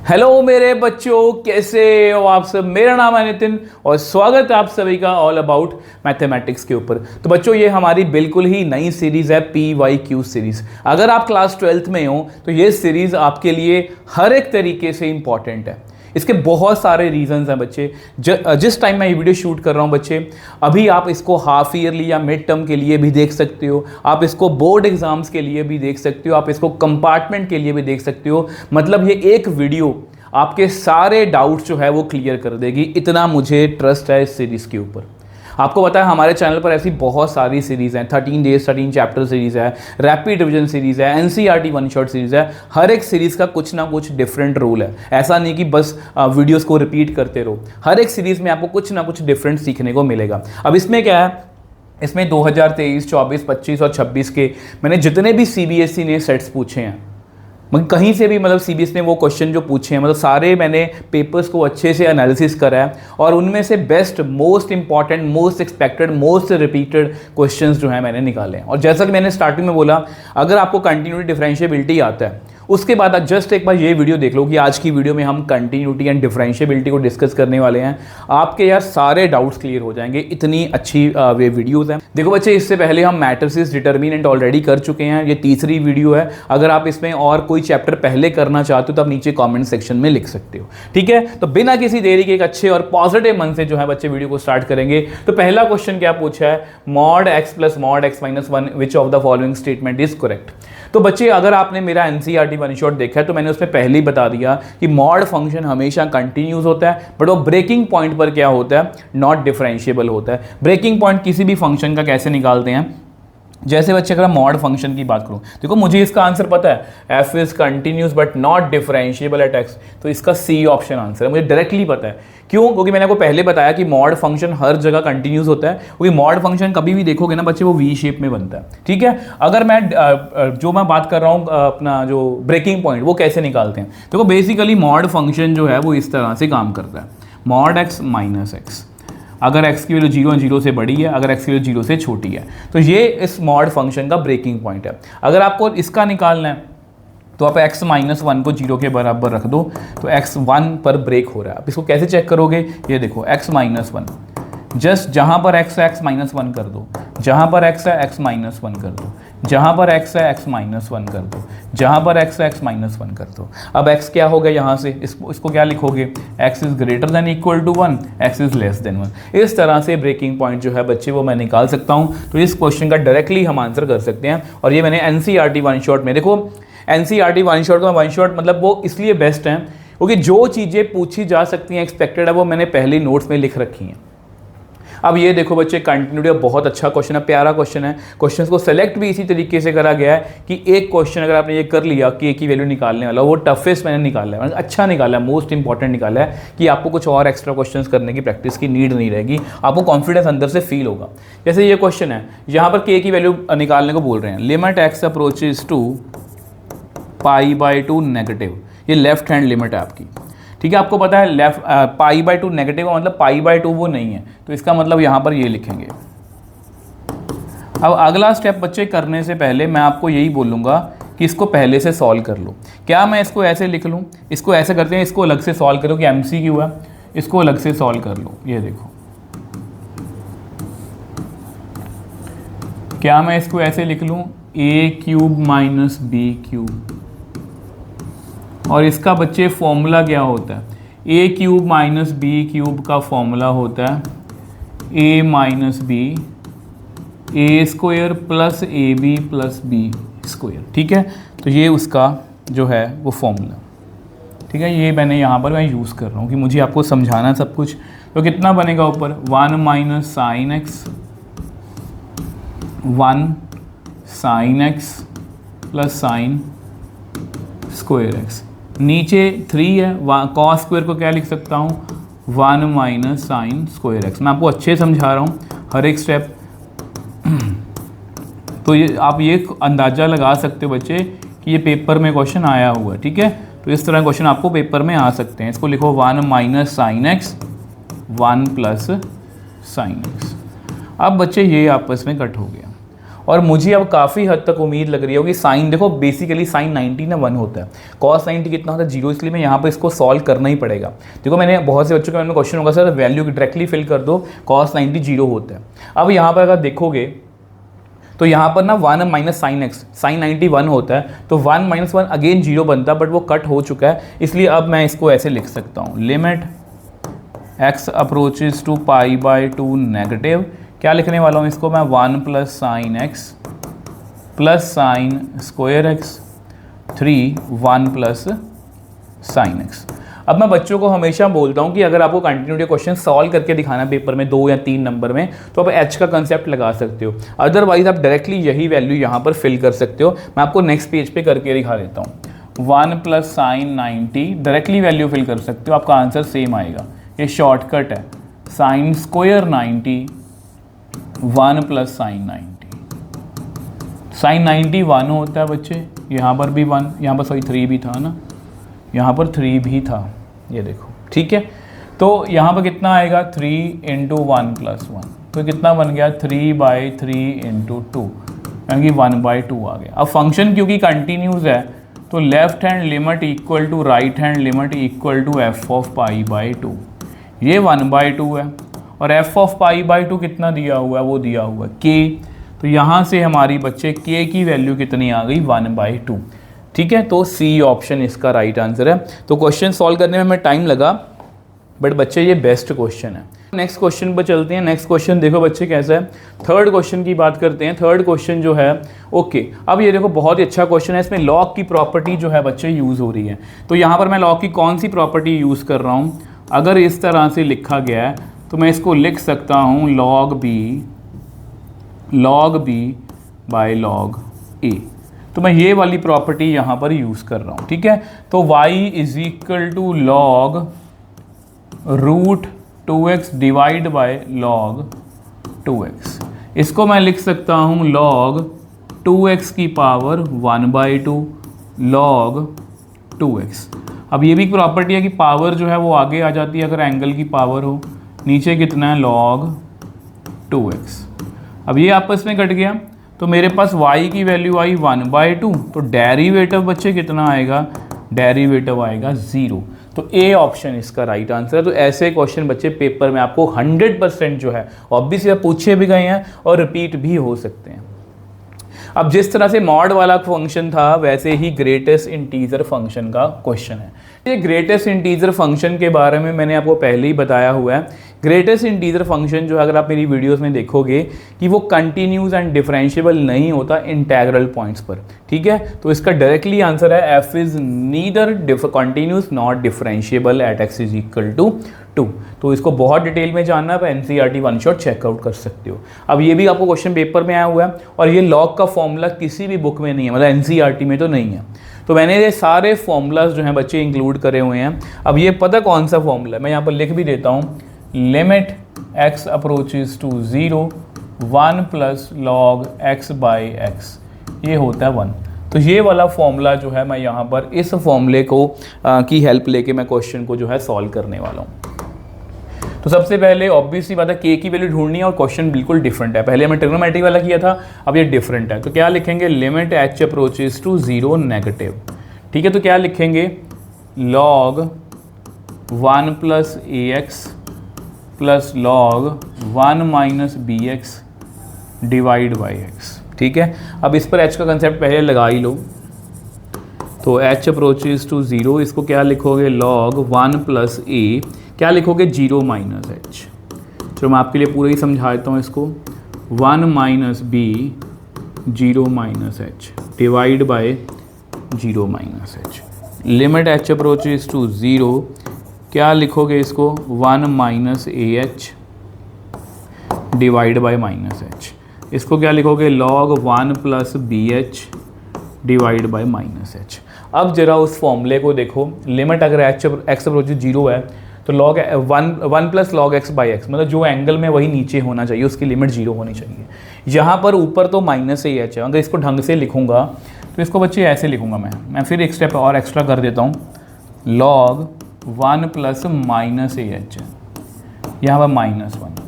Hello मेरे बच्चों, कैसे हो आप सब। मेरा नाम है नितिन और स्वागत है आप सभी का ऑल अबाउट मैथमेटिक्स के ऊपर। तो बच्चों, ये हमारी बिल्कुल ही नई सीरीज़ है PYQ सीरीज़। अगर आप क्लास 12th में हो तो ये सीरीज़ आपके लिए हर एक तरीके से इंपॉर्टेंट है। इसके बहुत सारे रीजंस हैं बच्चे। जिस टाइम मैं ये वीडियो शूट कर रहा हूँ बच्चे, अभी आप इसको हाफ ईयरली या मिड टर्म के लिए भी देख सकते हो, आप इसको बोर्ड एग्जाम्स के लिए भी देख सकते हो, आप इसको कंपार्टमेंट के लिए भी देख सकते हो। मतलब ये एक वीडियो आपके सारे डाउट्स जो है वो क्लियर कर देगी, इतना मुझे ट्रस्ट है इस सीरीज़ के ऊपर। आपको पता है हमारे चैनल पर ऐसी बहुत सारी सीरीज़ हैं। 13 डेज 13 चैप्टर सीरीज़ है, रैपिड रिवीजन सीरीज़ है, NCERT वन शॉट सीरीज़ है। हर एक सीरीज़ का कुछ ना कुछ डिफरेंट रूल है। ऐसा नहीं कि बस वीडियोस को रिपीट करते रहो। हर एक सीरीज़ में आपको कुछ ना कुछ डिफरेंट सीखने को मिलेगा। अब इसमें क्या है, इसमें 2023, 24, 25 और 26 के मैंने जितने भी CBSE ने सेट्स पूछे हैं, मतलब कहीं से भी, मतलब CBSE ने वो क्वेश्चन जो पूछे हैं, मतलब सारे मैंने पेपर्स को अच्छे से एनालिसिस करा है और उनमें से best, most important, most expected, most repeated questions जो हैं मैंने निकाले हैं। और जैसा कि मैंने स्टार्टिंग में बोला, अगर आपको कंटिन्यूटी डिफरेंशिएबिलिटी आता है, उसके बाद आप जस्ट एक बार ये वीडियो देख लो कि आज की वीडियो में हम कंटिन्यूटी एंड डिफरेंशिएबिलिटी को डिस्कस करने वाले हैं। आपके यार सारे डाउट्स क्लियर हो जाएंगे, इतनी अच्छी वे वीडियोस हैं। देखो बच्चे, इससे पहले हम मैट्रिसेस डिटर्मिनेंट ऑलरेडी कर चुके हैं, ये तीसरी वीडियो है। अगर आप इसमें और कोई चैप्टर पहले करना चाहते हो तो आप नीचे कॉमेंट सेक्शन में लिख सकते हो, ठीक है। तो बिना किसी देरी के एक अच्छे और पॉजिटिव मन से जो है बच्चे वीडियो को स्टार्ट करेंगे। तो पहला क्वेश्चन क्या पूछा है, mod x + mod x - 1 which of the following statement is correct. तो बच्चे, अगर आपने मेरा NCERT वन शॉट देखा है तो मैंने उसमें पहले ही बता दिया कि मॉड फंक्शन हमेशा कंटिन्यूस होता है, बट वो ब्रेकिंग पॉइंट पर क्या होता है, नॉट डिफरेंशिएबल होता है। ब्रेकिंग पॉइंट किसी भी फंक्शन का कैसे निकालते हैं, जैसे बच्चे अगर मॉड फंक्शन की बात करूं, देखो मुझे इसका आंसर पता है, f is continuous but not differentiable eight x, तो इसका C ऑप्शन आंसर है, मुझे डायरेक्टली पता है। क्यों? क्योंकि मैंने आपको पहले बताया कि मॉड फंक्शन हर जगह कंटिन्यूस होता है, क्योंकि मॉड फंक्शन कभी भी देखोगे ना बच्चे, वो V शेप में बनता है, ठीक है। अगर मैं जो मैं बात कर रहा हूँ अपना जो ब्रेकिंग पॉइंट, वो कैसे निकालते हैं, देखो बेसिकली मॉड फंक्शन जो है वो इस तरह से काम करता है, mod x - x। अगर x की वैल्यू 0 0 से बड़ी है, अगर x की वैल्यू 0 से छोटी है, तो ये इस मॉड फंक्शन का ब्रेकिंग पॉइंट है। अगर आपको इसका निकालना है तो आप x - 1 को 0 के बराबर रख दो, तो x 1 पर ब्रेक हो रहा है। आप इसको कैसे चेक करोगे, ये देखो x - 1, जस्ट जहाँ पर x है x - 1 कर दो, जहाँ पर x है x - 1 कर दो, जहाँ पर x है x - 1 कर दो, जहाँ पर x है x - 1 कर दो। अब x क्या हो गया, यहाँ से इसको क्या लिखोगे, x is greater than equal to 1, x is less than 1। इस तरह से ब्रेकिंग पॉइंट जो है बच्चे वो मैं निकाल सकता हूँ। तो इस क्वेश्चन का डायरेक्टली हम आंसर कर सकते हैं। और ये मैंने NCERT वन शॉट में, देखो NCERT वन शॉट का वन शॉट मतलब वो इसलिए बेस्ट है क्योंकि जो चीज़ें पूछी जा सकती हैं, एक्सपेक्टेड है, वो मैंने पहले नोट्स में लिख रखी हैं। अब ये देखो बच्चे, कंटिन्यूटी बहुत अच्छा क्वेश्चन है, प्यारा क्वेश्चन है। क्वेश्चंस को सेलेक्ट भी इसी तरीके से करा गया है कि एक क्वेश्चन अगर आपने ये कर लिया कि एक ही वैल्यू निकालने वाला, वो टफेस्ट मैंने निकाला है, अच्छा निकाला है, मोस्ट इंपॉर्टेंट निकाला है कि आपको कुछ और एक्स्ट्रा क्वेश्चंस करने की प्रैक्टिस की नीड नहीं रहेगी, आपको कॉन्फिडेंस अंदर से फील होगा। जैसे ये क्वेश्चन है, यहाँ पर k की वैल्यू निकालने को बोल रहे हैं, limit x approaches to π/2 negative, ये लेफ्ट हैंड लिमिट है आपकी, ठीक है। आपको पता है लेफ्ट π/2 नेगेटिव का मतलब π/2 वो नहीं है, तो इसका मतलब यहाँ पर ये लिखेंगे। अब अगला स्टेप बच्चे करने से पहले मैं आपको यही बोलूँगा कि इसको पहले से सॉल्व कर लो। क्या मैं इसको ऐसे लिख लूँ, इसको ऐसे करते हैं, इसको अलग से सॉल्व करो कि MCQ है, इसको अलग से सॉल्व कर लो। ये देखो, क्या मैं इसको ऐसे लिख लूँ, a³ - b³, और इसका बच्चे फॉर्मूला क्या होता है, a³ - b³ का फॉर्मूला होता है a - b a² + ab + b², ठीक है। तो ये उसका जो है वो फॉर्मूला, ठीक है। ये मैंने यहाँ पर मैं यूज़ कर रहा हूँ कि मुझे आपको समझाना सब कुछ। तो कितना बनेगा ऊपर, 1 - sin x, 1 sin x + sin square x, नीचे 3 है, cos स्क्वायर को क्या लिख सकता हूँ, 1 - sin स्क्वायर x। मैं आपको अच्छे समझा रहा हूँ हर एक स्टेप। तो ये आप ये अंदाज़ा लगा सकते हो बच्चे कि ये पेपर में क्वेश्चन आया हुआ है, ठीक है। तो इस तरह क्वेश्चन आपको पेपर में आ सकते हैं। इसको लिखो 1 - sin x, 1 + sin x। अब बच्चे ये आपस में कट हो गया और मुझे अब काफ़ी हद तक उम्मीद लग रही है कि साइन, देखो बेसिकली साइन 90 ना 1 होता है, कॉस 90 कितना होता है 0, इसलिए मैं यहाँ पर इसको सॉल्व करना ही पड़ेगा। देखो मैंने बहुत से बच्चों के मन में क्वेश्चन होगा सर वैल्यू डायरेक्टली फिल कर दो, कॉस 90 0 होता है। अब यहाँ पर अगर देखोगे तो यहाँ पर ना 1 माइनस साइन एक्स, साइन 90 1 होता है, तो 1 माइनस 1 अगेन 0 बनता है, बट वो कट हो चुका है, इसलिए अब मैं इसको ऐसे लिख सकता हूँ, limit x approaches to pi by 2 negative, क्या लिखने वाला हूँ इसको मैं 1 plus sine x plus sine square x 3 1 plus sine x. अब मैं बच्चों को हमेशा बोलता हूँ कि अगर आपको कंटिन्यूटी क्वेश्चन सॉल्व करके दिखाना है पेपर में 2 या 3 नंबर में, तो आप एच का कंसेप्ट लगा सकते हो, अदरवाइज आप डायरेक्टली यही वैल्यू यहाँ पर फिल कर सकते हो। मैं आपको नेक्स्ट पेज पे करके दिखा देता हूँ। 1 plus sine 90 directly value fill कर सकते हो, आपका आंसर सेम आएगा, ये शॉर्टकट है। Sine square 90 1 plus sine 90, sine 90 1 होता है बच्चे, यहाँ पर भी 1, यहाँ पर सॉरी 3 भी था ना, यहाँ पर 3 भी था, ये देखो ठीक है। तो यहाँ पर कितना आएगा 3 इंटू 1 प्लस 1, तो कितना बन गया 3/3 इंटू 2, यानी कि 1/2 आ गया। अब फंक्शन क्योंकि कंटिन्यूस है तो left hand limit equal to right hand limit equal to f of pi by 2, ये 1/2 है, और एफ ऑफ पाई बाई 2 कितना दिया हुआ है, वो दिया हुआ है k, तो यहाँ से हमारी बच्चे k की वैल्यू कितनी आ गई 1/2, ठीक है। तो सी ऑप्शन इसका राइट आंसर है। तो क्वेश्चन सॉल्व करने में हमें टाइम लगा, बट बच्चे ये बेस्ट क्वेश्चन है। नेक्स्ट क्वेश्चन पर चलते हैं। नेक्स्ट क्वेश्चन देखो बच्चे कैसा है, थर्ड क्वेश्चन की बात करते हैं। थर्ड क्वेश्चन जो है ओके, अब ये देखो बहुत ही अच्छा क्वेश्चन है, इसमें लॉग की प्रॉपर्टी जो है बच्चे यूज़ हो रही है। तो यहाँ पर मैं लॉग की कौन सी प्रॉपर्टी यूज़ कर रहा हूँ, अगर इस तरह से लिखा गया है तो मैं इसको लिख सकता हूँ log b by log a, तो मैं ये वाली प्रॉपर्टी यहाँ पर यूज़ कर रहा हूँ, ठीक है। तो y is equal to log root 2x divide by log 2x, इसको मैं लिख सकता हूँ log 2x की पावर 1/2 log 2x। अब ये भी प्रॉपर्टी है कि पावर जो है वो आगे आ जाती है अगर एंगल की पावर हो, नीचे कितना है log 2x। अब ये आपस में कट गया तो मेरे पास y की वैल्यू आई 1/2, तो डेरिवेटिव बच्चे कितना आएगा, डेरिवेटिव आएगा 0। तो ए ऑप्शन इसका राइट आंसर है। तो ऐसे क्वेश्चन बच्चे पेपर में आपको 100% जो है ऑब्वियसली पूछे भी गए हैं और रिपीट भी हो सकते हैं। अब जिस तरह से मॉड वाला फंक्शन था वैसे ही ग्रेटेस्ट इंटीजर फंक्शन का क्वेश्चन है। ये ग्रेटेस्ट इंटीजर फंक्शन के बारे में मैंने आपको पहले ही बताया हुआ है। ग्रेटेस्ट इंटीजर फंक्शन जो है अगर आप मेरी वीडियोस में देखोगे कि वो कंटिन्यूस एंड डिफरेंशिएबल नहीं होता इंटेग्रल पॉइंट्स पर, ठीक है। तो इसका डायरेक्टली आंसर है f is neither continuous not differentiable at x is equal to 2। तो इसको बहुत डिटेल में जानना है, आप एनसीईआरटी वन शॉट चेकआउट कर सकते हो। अब ये भी आपको क्वेश्चन पेपर में आया हुआ है और ये लॉग का फॉर्मूला किसी भी बुक में नहीं है, मतलब एनसीईआरटी में तो नहीं है। तो मैंने ये सारे फॉर्मूलाज जो हैं बच्चे इंक्लूड करे हुए हैं। अब ये पता कौन सा फॉर्मूला है, मैं यहाँ पर लिख भी देता हूँ, limit x approaches to 0 1 plus log x by x, ये होता है 1। तो ये वाला फॉर्मूला जो है मैं यहाँ पर इस फॉर्मूले को की हेल्प लेके मैं क्वेश्चन को जो है सॉल्व करने वाला हूँ। तो सबसे पहले ऑब्वियसली बात है k की वैल्यू ढूंढनी है और क्वेश्चन बिल्कुल डिफरेंट है। पहले हमने ट्रिग्नोमेट्री वाला किया था, अब ये डिफरेंट है। तो क्या लिखेंगे, limit h approaches to 0 negative, ठीक है। तो क्या लिखेंगे, log 1 plus ax plus log 1 minus bx divide by x, ठीक है। अब इस पर h का कंसेप्ट पहले लगा ही लो। तो h अप्रोचेज टू 0, इसको क्या लिखोगे, log 1 प्लस a, क्या लिखोगे 0 माइनस h। चलो मैं आपके लिए पूरा ही समझा देता हूँ इसको, 1 minus b 0 minus h divide by 0 minus h। Limit h approaches to 0, क्या लिखोगे इसको, 1 minus ah divide by minus h। इसको क्या लिखोगे, log 1 plus bh divide by minus h। अब जरा उस फॉर्मूले को देखो, लिमिट अगर x अप्रोचेज 0 है तो log 1 plus log x by x, मतलब जो एंगल में वही नीचे होना चाहिए, उसकी लिमिट 0 होनी चाहिए। यहाँ पर ऊपर तो माइनस ही h है, अगर इसको ढंग से लिखूँगा तो इसको बच्चे ऐसे लिखूँगा मैं फिर एक स्टेप और एक्स्ट्रा कर देता हूँ, log 1 प्लस माइनस ah, यहाँ पर -1,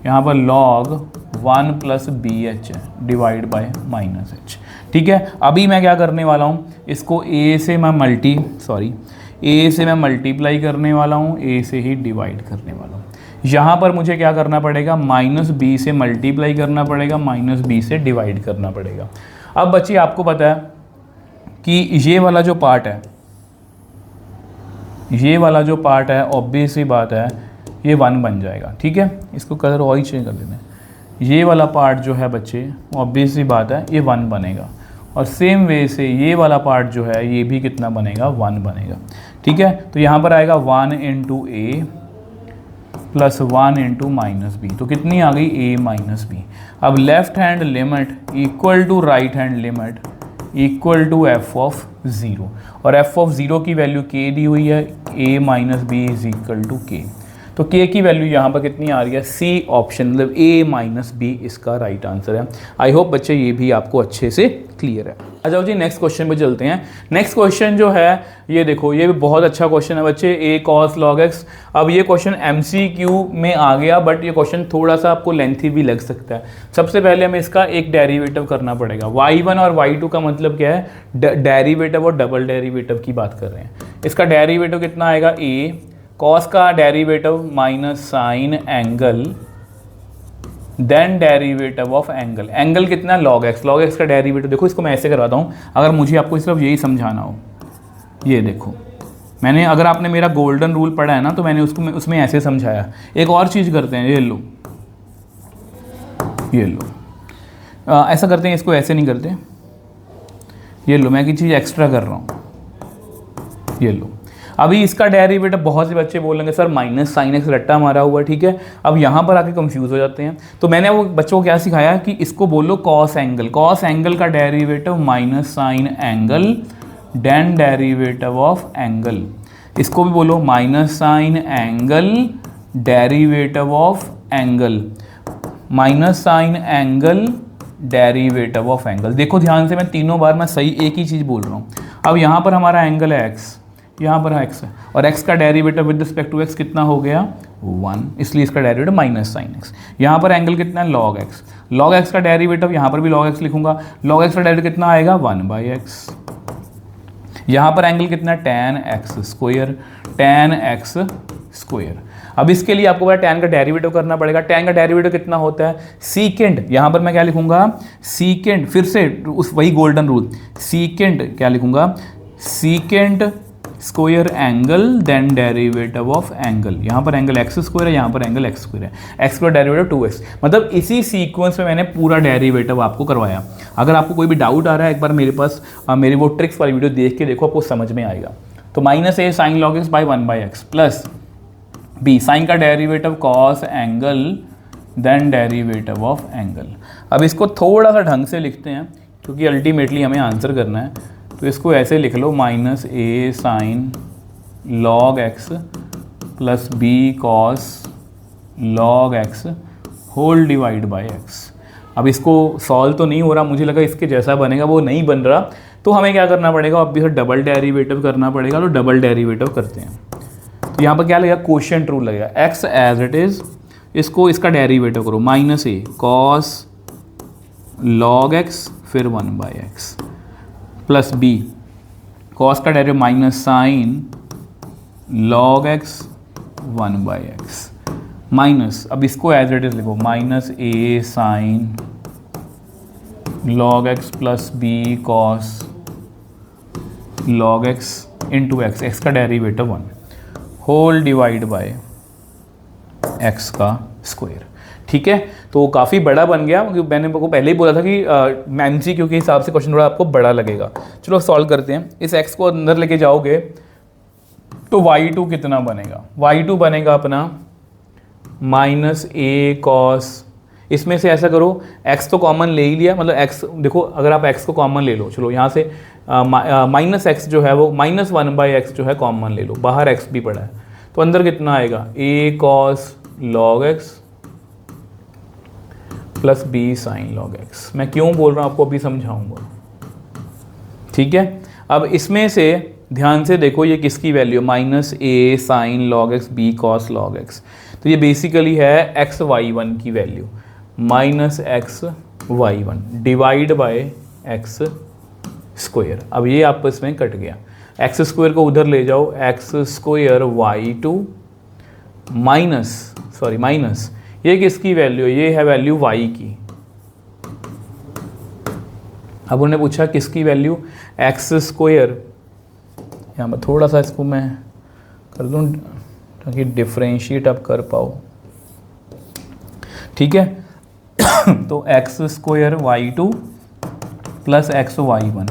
यहाँ पर log one plus b h है डिवाइड बाय माइनस एच। ठीक है, अभी मैं क्या करने वाला हूँ, इसको ए से मैं मल्टीप्लाई करने वाला हूँ, ए से ही डिवाइड करने वाला हूँ। यहाँ पर मुझे क्या करना पड़ेगा, माइनस बी से मल्टीप्लाई करना पड़ेगा, माइनस बी से डिवाइड करना पड़ेगा। अब बच्चे आपको पता है कि ये वाला जो पार्ट है ऑब्वियस सी बात है ये 1 बन जाएगा। ठीक है, इसको कलर और ही चेंज कर देना है। ये वाला पार्ट जो है बच्चे ऑब्वियस सी बात है ये 1 बनेगा, और सेम वे से ये वाला पार्ट जो है ये भी कितना बनेगा, 1 बनेगा। ठीक है, तो यहाँ पर आएगा 1 into a plus 1 into minus b, तो कितनी आ गई, ए माइनस बी। अब left hand limit equal to right hand limit equal to f of 0, और एफ ऑफ 0 की वैल्यू के दी हुई है, A minus B is equal to K. तो के की वैल्यू यहाँ पर कितनी आ रही है, सी ऑप्शन, मतलब ए माइनस बी इसका राइट आंसर है। आई होप बच्चे ये भी आपको अच्छे से क्लियर है। आ जाओ जी नेक्स्ट क्वेश्चन पे चलते हैं। नेक्स्ट क्वेश्चन जो है ये देखो, ये भी बहुत अच्छा क्वेश्चन है बच्चे, ए कॉस लॉग एक्स। अब ये क्वेश्चन MCQ में आ गया, बट ये क्वेश्चन थोड़ा सा आपको लेंथी भी लग सकता है। सबसे पहले हमें इसका एक डेरिवेटिव करना पड़ेगा। y1 और y2 का मतलब क्या है, डेरिवेटिव और डबल डेरिवेटिव की बात कर रहे हैं। इसका डेरिवेटिव कितना आएगा, ए कॉस का derivative minus sine angle, then derivative of angle. Angle कितना, लॉग एक्स। लॉग एक्स का डेरिवेटिव देखो, इसको मैं ऐसे करवाता हूँ अगर मुझे आपको सिर्फ यही समझाना हो। ये देखो मैंने, अगर आपने मेरा गोल्डन रूल पढ़ा है ना, तो मैंने उसको उसमें ऐसे समझाया। एक और चीज़ करते हैं, ये लो ऐसा करते हैं, इसको ऐसे नहीं करते। ये लो, मैं एक चीज़ एक्स्ट्रा कर रहा हूँ, ये लो। अभी इसका डेरिवेटिव बहुत से बच्चे बोलेंगे सर माइनस साइन एक्स रट्टा मारा हुआ। ठीक है, अब यहाँ पर आके कंफ्यूज हो जाते हैं। तो मैंने वो बच्चों को क्या सिखाया कि इसको बोलो कॉस एंगल। कॉस एंगल का derivative minus sine angle, then derivative of angle. इसको भी बोलो minus sine angle, derivative of angle, minus sine angle, derivative of angle. देखो ध्यान से, मैं तीनों बार मैं सही एक ही चीज़ बोल रहा हूँ। अब यहाँ पर हमारा एंगल है एक्स, यहाँ पर x है, और x का derivative with respect to x कितना हो गया, 1, इसलिए इसका डेरिवेटिव माइनस साइन एक्स। यहाँ पर एंगल कितना है, लॉग एक्स। लॉग एक्स का डेरिवेटिव यहाँ पर भी लॉग एक्स लिखूंगा, लॉग एक्स का डेरिवेटिव कितना आएगा, 1/x। यहाँ पर एंगल कितना है, tan x square, tan x square. अब इसके लिए आपको पता tan का डेरिवेटिव करना पड़ेगा। tan का डेरिवेटिव कितना होता है, सीकेंड। यहाँ पर मैं क्या लिखूंगा, सीकेंड, फिर से उस वही गोल्डन रूल, सीकेंड क्या लिखूंगा, secant square angle, then derivative of angle. यहाँ पर एंगल एक्स स्क्वायर है, यहाँ पर एंगल एक्स स्क्वायर है, एक्स स्क्वायर डेरिवेटिव 2x। मतलब इसी सीक्वेंस में मैंने पूरा डेरिवेटिव आपको करवाया। अगर आपको कोई भी डाउट आ रहा है, एक बार मेरे पास मेरी वो ट्रिक्स वाली वीडियो देख के देखो, आपको समझ में आएगा। तो minus A sine log x by 1/x plus B sine का derivative cos angle, then derivative of angle. अब इसको थोड़ा सा ढंग से लिखते हैं क्योंकि अल्टीमेटली हमें आंसर करना है। तो इसको ऐसे लिख लो, minus A sine log x plus B cos log x whole divide by x. अब इसको सॉल्व तो नहीं हो रहा, मुझे लगा इसके जैसा बनेगा, वो नहीं बन रहा। तो हमें क्या करना पड़ेगा, अब भी डबल डेरिवेटिव करना पड़ेगा। तो डबल डेरिवेटिव करते हैं। तो यहाँ पर क्या लगेगा, क्वोशिएंट रूल लगेगा, एक्स एज इट इज़, इसको इसका डेरिवेटिव करो, minus a cos log x फिर 1/x प्लस बी कॉस का derivative minus sine log x 1/x minus, अब इसको एज इट इज लिखो, माइनस ए sine log x plus B cos log x into x, x का derivative 1 whole divide by x का square. ठीक है, तो काफ़ी बड़ा बन गया, क्योंकि मैंने आपको पहले ही बोला था कि MCQ के हिसाब से क्वेश्चन थोड़ा आपको बड़ा लगेगा। चलो सॉल्व करते हैं। इस x को अंदर लेके जाओगे तो y2 कितना बनेगा, y2 बनेगा अपना माइनस ए कॉस, इसमें से ऐसा करो x तो कॉमन ले ही लिया, मतलब x देखो अगर आप x को कॉमन ले लो, चलो यहाँ से माइनस एक्स जो है वो माइनस 1/x जो है कॉमन ले लो, बाहर x भी पड़ा है, तो अंदर कितना आएगा, a cos log x plus B sine log x. मैं क्यों बोल रहा हूँ आपको अभी समझाऊंगा। ठीक है, अब इसमें से ध्यान से देखो ये किसकी वैल्यू, माइनस ए sine log x b cos log x. तो ये बेसिकली है xy1 की value, minus x y one divide by x square. अब ये आपस में कट गया, एक्स स्क्वायर को उधर ले जाओ, x square y two minus ये किसकी वैल्यू है, ये है वैल्यू वाई की। अब उन्होंने पूछा किसकी वैल्यू, एक्स स्क्वायर, यहाँ पर थोड़ा सा इसको मैं कर दूँ ताकि डिफ्रेंशिएट आप कर पाओ, ठीक है। तो x square y two plus x y one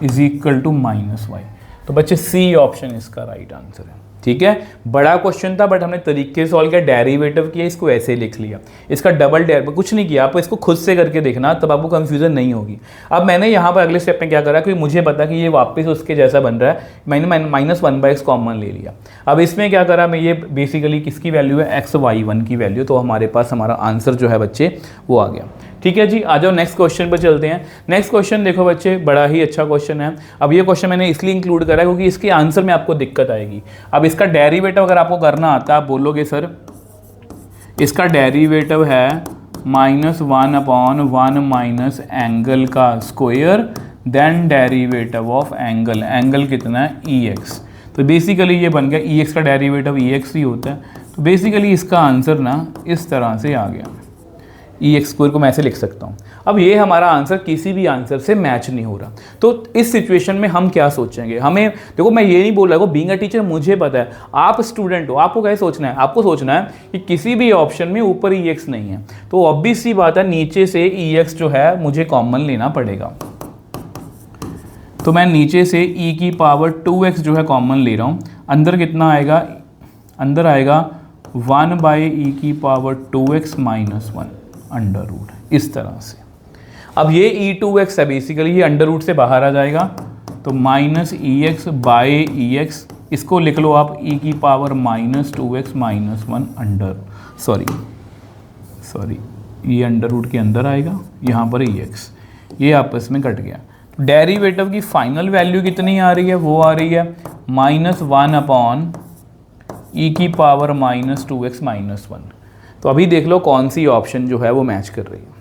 is equal to minus y. तो बच्चे सी ऑप्शन इसका राइट आंसर है, ठीक है। बड़ा क्वेश्चन था बट हमने तरीके से सॉल्व किया, डेरिवेटिव किया, इसको ऐसे ही लिख लिया, इसका डबल कुछ नहीं किया, आपको इसको खुद से करके देखना तब आपको कंफ्यूजन नहीं होगी। अब मैंने यहाँ पर अगले स्टेप में क्या करा, क्योंकि मुझे पता कि ये वापस उसके जैसा बन रहा है, मैंने minus one by x common ले लिया। अब इसमें क्या करा मैं, ये बेसिकली किसकी वैल्यू है, एक्स वाई वन की वैल्यू, तो हमारे पास हमारा आंसर जो है बच्चे वो आ गया, ठीक है जी। आ जाओ नेक्स्ट क्वेश्चन पर चलते हैं। नेक्स्ट क्वेश्चन देखो बच्चे, बड़ा ही अच्छा क्वेश्चन है। अब ये क्वेश्चन मैंने इसलिए इंक्लूड करा क्योंकि इसके आंसर में आपको दिक्कत आएगी। अब इसका डेरिवेटिव अगर आपको करना आता है, आप बोलोगे सर इसका डेरिवेटिव है minus one upon one minus angle का square then derivative of angle, angle कितना है ई एक्स। तो बेसिकली ये बन गया ई एक्स का डेरिवेटिव ई एक्स ही होता है। तो बेसिकली इसका आंसर ना इस तरह से आ गया, ई एक्स स्क्वायर को मैं ऐसे लिख सकता हूँ। अब ये हमारा आंसर किसी भी आंसर से मैच नहीं हो रहा, तो इस सिचुएशन में हम क्या सोचेंगे, हमें देखो मैं ये नहीं बोल रहा हूँ बीइंग अ टीचर मुझे पता है, आप स्टूडेंट हो, आपको क्या सोचना है, आपको सोचना है कि किसी भी ऑप्शन में ऊपर ई एक्स नहीं है, तो ऑब्वियस सी बात है नीचे से ई एक्स जो है मुझे कॉमन लेना पड़ेगा। तो मैं नीचे से ई की पावर 2x जो है कॉमन ले रहा हूँ, अंदर कितना आएगा, अंदर आएगा 1 बाई ई की power 2x minus 1 under root, इस तरह से। अब ये e2x है, बेसिकली ये अंडर रूट से बाहर आ जाएगा, तो minus E x by E x, इसको लिख लो आप ई की power minus 2x minus 1 under, sorry ये अंडर रूट के अंदर आएगा, यहाँ पर ई एक्स, ये आपस में कट गया। डेरिवेटिव की फाइनल वैल्यू कितनी आ रही है, वो आ रही है माइनस 1 अपॉन ई की पावर माइनस 2x माइनस 1। तो अभी देख लो कौन सी ऑप्शन जो है वो मैच कर रही है।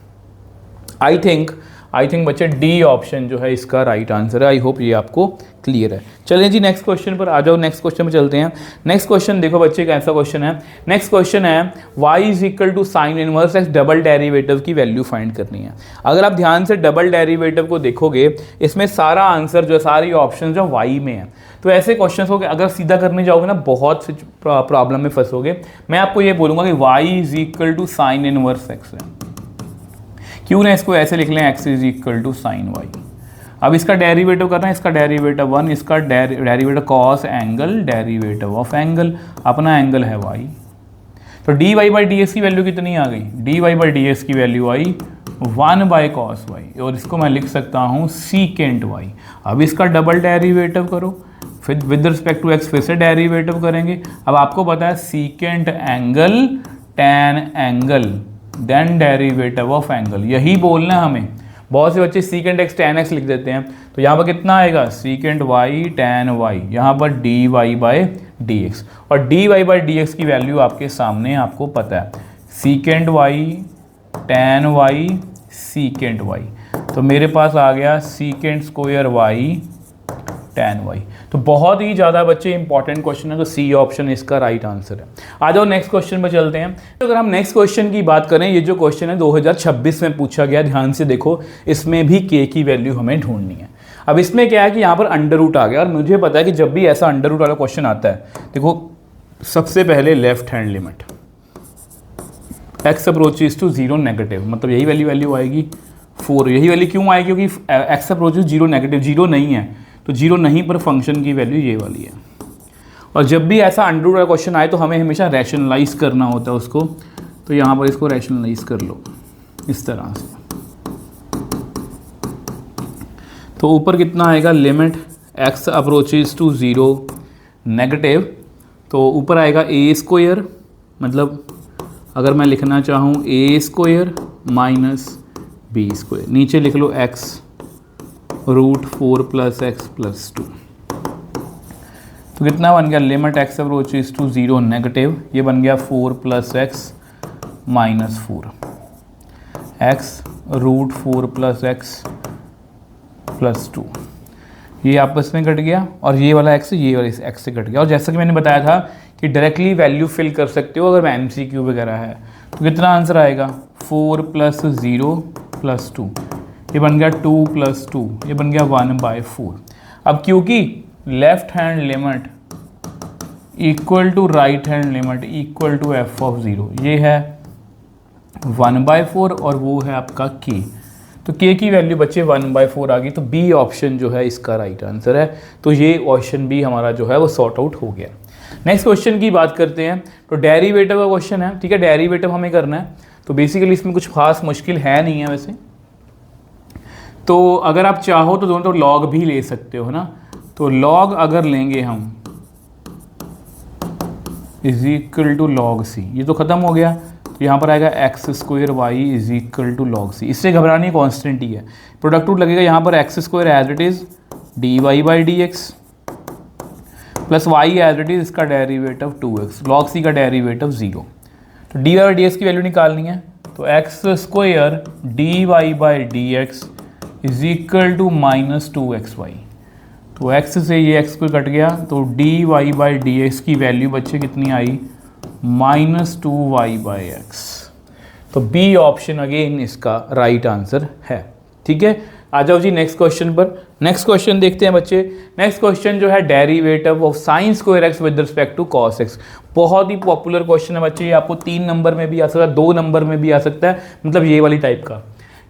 आई थिंक बच्चे डी ऑप्शन जो है इसका राइट आंसर है। आई होप ये आपको क्लियर है। चलें जी नेक्स्ट क्वेश्चन पर आ जाओ, नेक्स्ट क्वेश्चन पर चलते हैं। नेक्स्ट क्वेश्चन देखो बच्चे कैसा क्वेश्चन है। नेक्स्ट क्वेश्चन है y is equal to sine inverse x, double derivative की वैल्यू फाइंड करनी है। अगर आप ध्यान से डबल डेरिवेटिव को देखोगे, इसमें सारा आंसर जो है, सारी ऑप्शन जो y में है, तो ऐसे क्वेश्चन हो गए अगर सीधा करने जाओगे ना बहुत प्रॉब्लम में फंसोगे। मैं आपको ये बोलूँगा कि y is equal to sine inverse x है, क्यों ना इसको ऐसे लिख लें x is equal to sine y. अब इसका डेरिवेटिव करना है, इसका डेरिवेटिव 1, इसका derivative cos angle, derivative of angle, अपना एंगल है y। तो dy बाई डी एक्स की वैल्यू कितनी आ गई, dy बाई डी एक्स की वैल्यू आई 1 बाई कॉस वाई, और इसको मैं लिख सकता हूँ सीकेंट y। अब इसका डबल डेरिवेटिव करो, फिर विद रिस्पेक्ट टू x फिर से डेरिवेटिव करेंगे। अब आपको पता है secant angle tan angle then derivative of angle, यही बोलना है हमें। बहुत से बच्चे सीकेंट एक्स टैन एक्स लिख देते हैं, तो यहाँ पर कितना आएगा सीकेंट वाई टैन वाई, यहाँ पर d y by d x, और d y by d x की वैल्यू आपके सामने आपको पता है, secant y tan y secant y. तो मेरे पास आ गया secant square y tan y. तो बहुत ही ज़्यादा बच्चे इंपॉर्टेंट क्वेश्चन है, तो सी ऑप्शन इसका राइट आंसर है। आ जाओ नेक्स्ट क्वेश्चन पर चलते हैं। तो अगर हम नेक्स्ट क्वेश्चन की बात करें, ये जो क्वेश्चन है 2026 में पूछा गया, ध्यान से देखो, इसमें भी के की वैल्यू हमें ढूंढनी है। अब इसमें क्या है कि यहाँ पर अंडर रूट आ गया, और मुझे पता है कि जब भी ऐसा अंडर रूट वाला क्वेश्चन आता है, देखो सबसे पहले left hand limit x approaches to 0 negative, मतलब यही वैल्यू आएगी 4। यही वैल्यू क्यों आएगी, क्योंकि एक्स अप्रोचेस 0 नेगेटिव, 0 नहीं है, तो 0 नहीं पर फंक्शन की वैल्यू ये वाली है। और जब भी ऐसा अंडर रूट वाला क्वेश्चन आए तो हमें हमेशा रैशनलाइज करना होता है उसको, तो यहाँ पर इसको रैशनलाइज कर लो इस तरह से। तो ऊपर कितना आएगा, limit x approaches to 0 negative, तो ऊपर आएगा ए स्क्वायर, मतलब अगर मैं लिखना चाहूँ a square minus b square, नीचे लिख लो x root 4 plus x plus 2। तो कितना बन गया, limit x approaches to 0 negative, ये बन गया 4 plus x minus 4। X root 4 plus x plus 2, ये आपस में कट गया और ये वाला एक्स ये वाला एक्स से कट गया। और जैसा कि मैंने बताया था कि डायरेक्टली वैल्यू फिल कर सकते हो अगर MCQ वगैरह है। तो कितना आंसर आएगा 4 + 0 + 2, ये बन गया 2 + 2, ये बन गया 1/4। अब क्योंकि left hand limit equal to right hand limit equal to f(0), ये है 1/4 और वो है आपका k। तो k की वैल्यू बच्चे 1/4 आ गई, तो बी ऑप्शन जो है इसका राइट आंसर है। तो ये ऑप्शन भी हमारा जो है वो सॉर्ट आउट हो गया। नेक्स्ट क्वेश्चन की बात करते हैं। तो डेरिवेटिव का क्वेश्चन है, ठीक है, डेरिवेटिव हमें करना है। तो बेसिकली इसमें कुछ खास मुश्किल है नहीं है वैसे। तो अगर आप चाहो तो दोनों तो लॉग भी ले सकते हो, है ना। तो लॉग अगर लेंगे हम = log c, ये तो ख़त्म हो गया। तो यहाँ पर आएगा x² y = log c। इससे घबरानी कांस्टेंट ही है। प्रोडक्ट रूट लगेगा यहाँ पर x² as it is dy/dx plus y as it is इसका डेरिवेटिव 2x, log c का डेरिवेटिव 0। तो dy/dx की वैल्यू निकालनी है। तो x² dy/dx = -2xy। तो x से ये x को कट गया, तो dy/dx की वैल्यू बच्चे कितनी आई -2y/x। तो बी ऑप्शन अगेन इसका राइट आंसर है। ठीक है, आ जाओ जी नेक्स्ट क्वेश्चन पर। नेक्स्ट क्वेश्चन देखते हैं बच्चे। नेक्स्ट क्वेश्चन जो है derivative of sin² x with respect to cos x। बहुत ही पॉपुलर क्वेश्चन है बच्चे, ये आपको 3 नंबर में भी आ सकता है, 2 नंबर में भी आ सकता है, मतलब ये वाली टाइप का।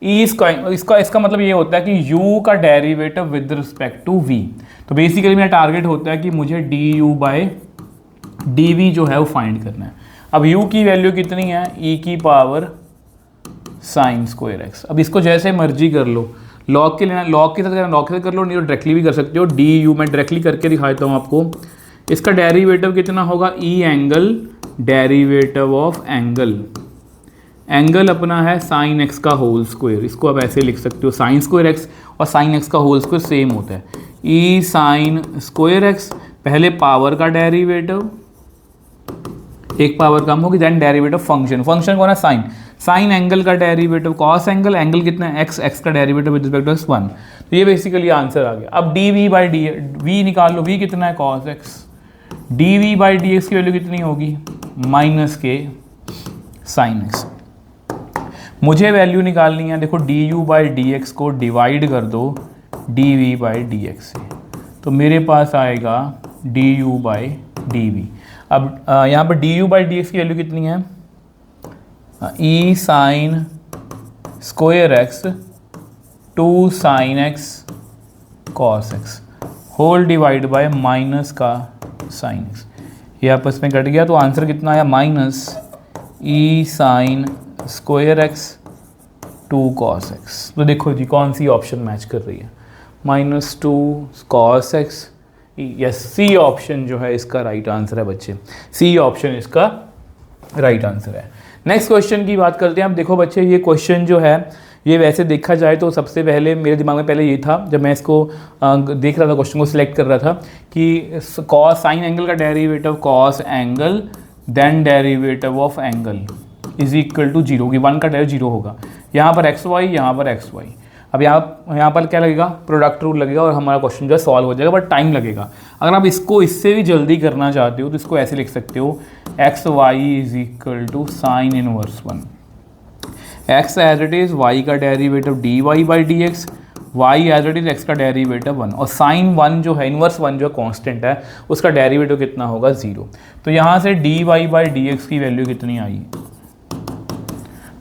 इसका मतलब ये होता है कि u का derivative with respect to v। तो बेसिकली मेरा टारगेट होता है कि मुझे du/dv जो है वो फाइंड करना है। अब u की वैल्यू कितनी है e⁻sin²x। अब इसको जैसे मर्जी कर लो, लॉग के लेना लॉग के साथ कर लो, नहीं तो डायरेक्टली भी कर सकते हो। du मैं डायरेक्टली करके दिखाता हूँ आपको। इसका डेरिवेटिव कितना होगा e angle derivative of angle अपना है sin x का होल स्क्वायर। इसको आप ऐसे लिख सकते हो, sin² x और sin x का होल स्क्वायर सेम होता है। e sin² x, पहले पावर का डेरिवेटिव, एक पावर कम होगी, देन डेरिवेटिव फंक्शन कौन है साइन एंगल का डेरिवेटिव कॉस एंगल कितना है x का derivative with respect to x1। तो ये बेसिकली आंसर आ गया। अब dv/v निकाल लो, v कितना है cos x, dv/dx की वैल्यू कितनी होगी -k sin x। मुझे वैल्यू निकालनी है, देखो du/dx को डिवाइड कर दो dv/dx से, तो मेरे पास आएगा du/dv। अब यहाँ पर du/dx की वैल्यू कितनी है e sin² x 2 sin x cos x whole divide by minus का sin x। ये आपस में कट गया, तो आंसर कितना आया -e sin² x 2 cos x। तो देखो जी कौन सी ऑप्शन मैच कर रही है, -2 cos x। Yes, C option जो है इसका राइट आंसर है बच्चे, सी ऑप्शन इसका राइट आंसर है। नेक्स्ट क्वेश्चन की बात करते हैं। अब देखो बच्चे, ये क्वेश्चन जो है ये वैसे देखा जाए तो सबसे पहले मेरे दिमाग में पहले ये था, जब मैं इसको देख रहा था, क्वेश्चन को सिलेक्ट कर रहा था, कि कॉस साइन एंगल का derivative cos angle then derivative of angle is equal to 0, कि 1 का डेरिवेटिव 0 होगा। यहाँ पर एक्स वाई, यहाँ पर एक्स वाई। अब यहाँ पर क्या लगेगा, प्रोडक्ट रूल लगेगा और हमारा क्वेश्चन जो है सॉल्व हो जाएगा, बट टाइम लगेगा। अगर आप इसको इससे भी जल्दी करना चाहते हो तो इसको ऐसे लिख सकते हो, x y is equal to sine inverse 1, x as it is y का derivative dy/dx, y as it is x का डेरिवेटिव 1, और साइन 1 जो है इनवर्स 1 जो कांस्टेंट है उसका डेरिवेटिव कितना होगा 0। तो यहाँ से dy/dx की वैल्यू कितनी आई,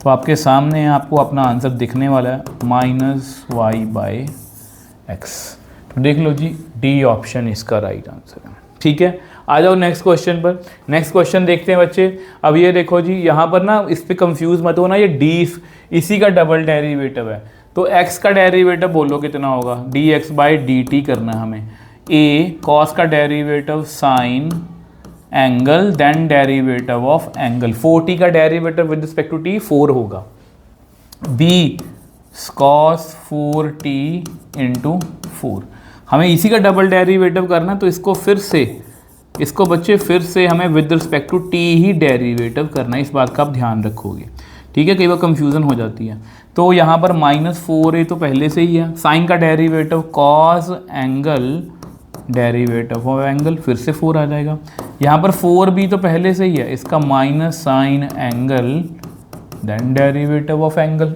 तो आपके सामने आपको अपना आंसर दिखने वाला है -y/x। तो देख लो जी, डी ऑप्शन इसका राइट आंसर है। ठीक है, आ जाओ नेक्स्ट क्वेश्चन पर। नेक्स्ट क्वेश्चन देखते हैं बच्चे। अब ये देखो जी, यहाँ पर ना इस पर कंफ्यूज मत हो ना, ये डी इसी का डबल डेरिवेटिव है। तो x का डेरिवेटिव बोलो कितना होगा, dx/dt करना है हमें। a cos का derivative sine angle then derivative of angle, 4t का derivative with respect to t 4 होगा। b cos 4t इंटू 4, हमें इसी का डबल डेरिवेटिव करना, तो इसको बच्चे फिर से हमें विद रिस्पेक्ट टू t ही डेरिवेटिव करना है, इस बात का आप ध्यान रखोगे। ठीक है, कई बार कंफ्यूजन हो जाती है। तो यहाँ पर -4a तो पहले से ही है, साइन का derivative cos angle, derivative of angle फिर से 4 आ जाएगा। यहाँ पर 4b तो पहले से ही है, इसका minus sine angle then derivative of angle.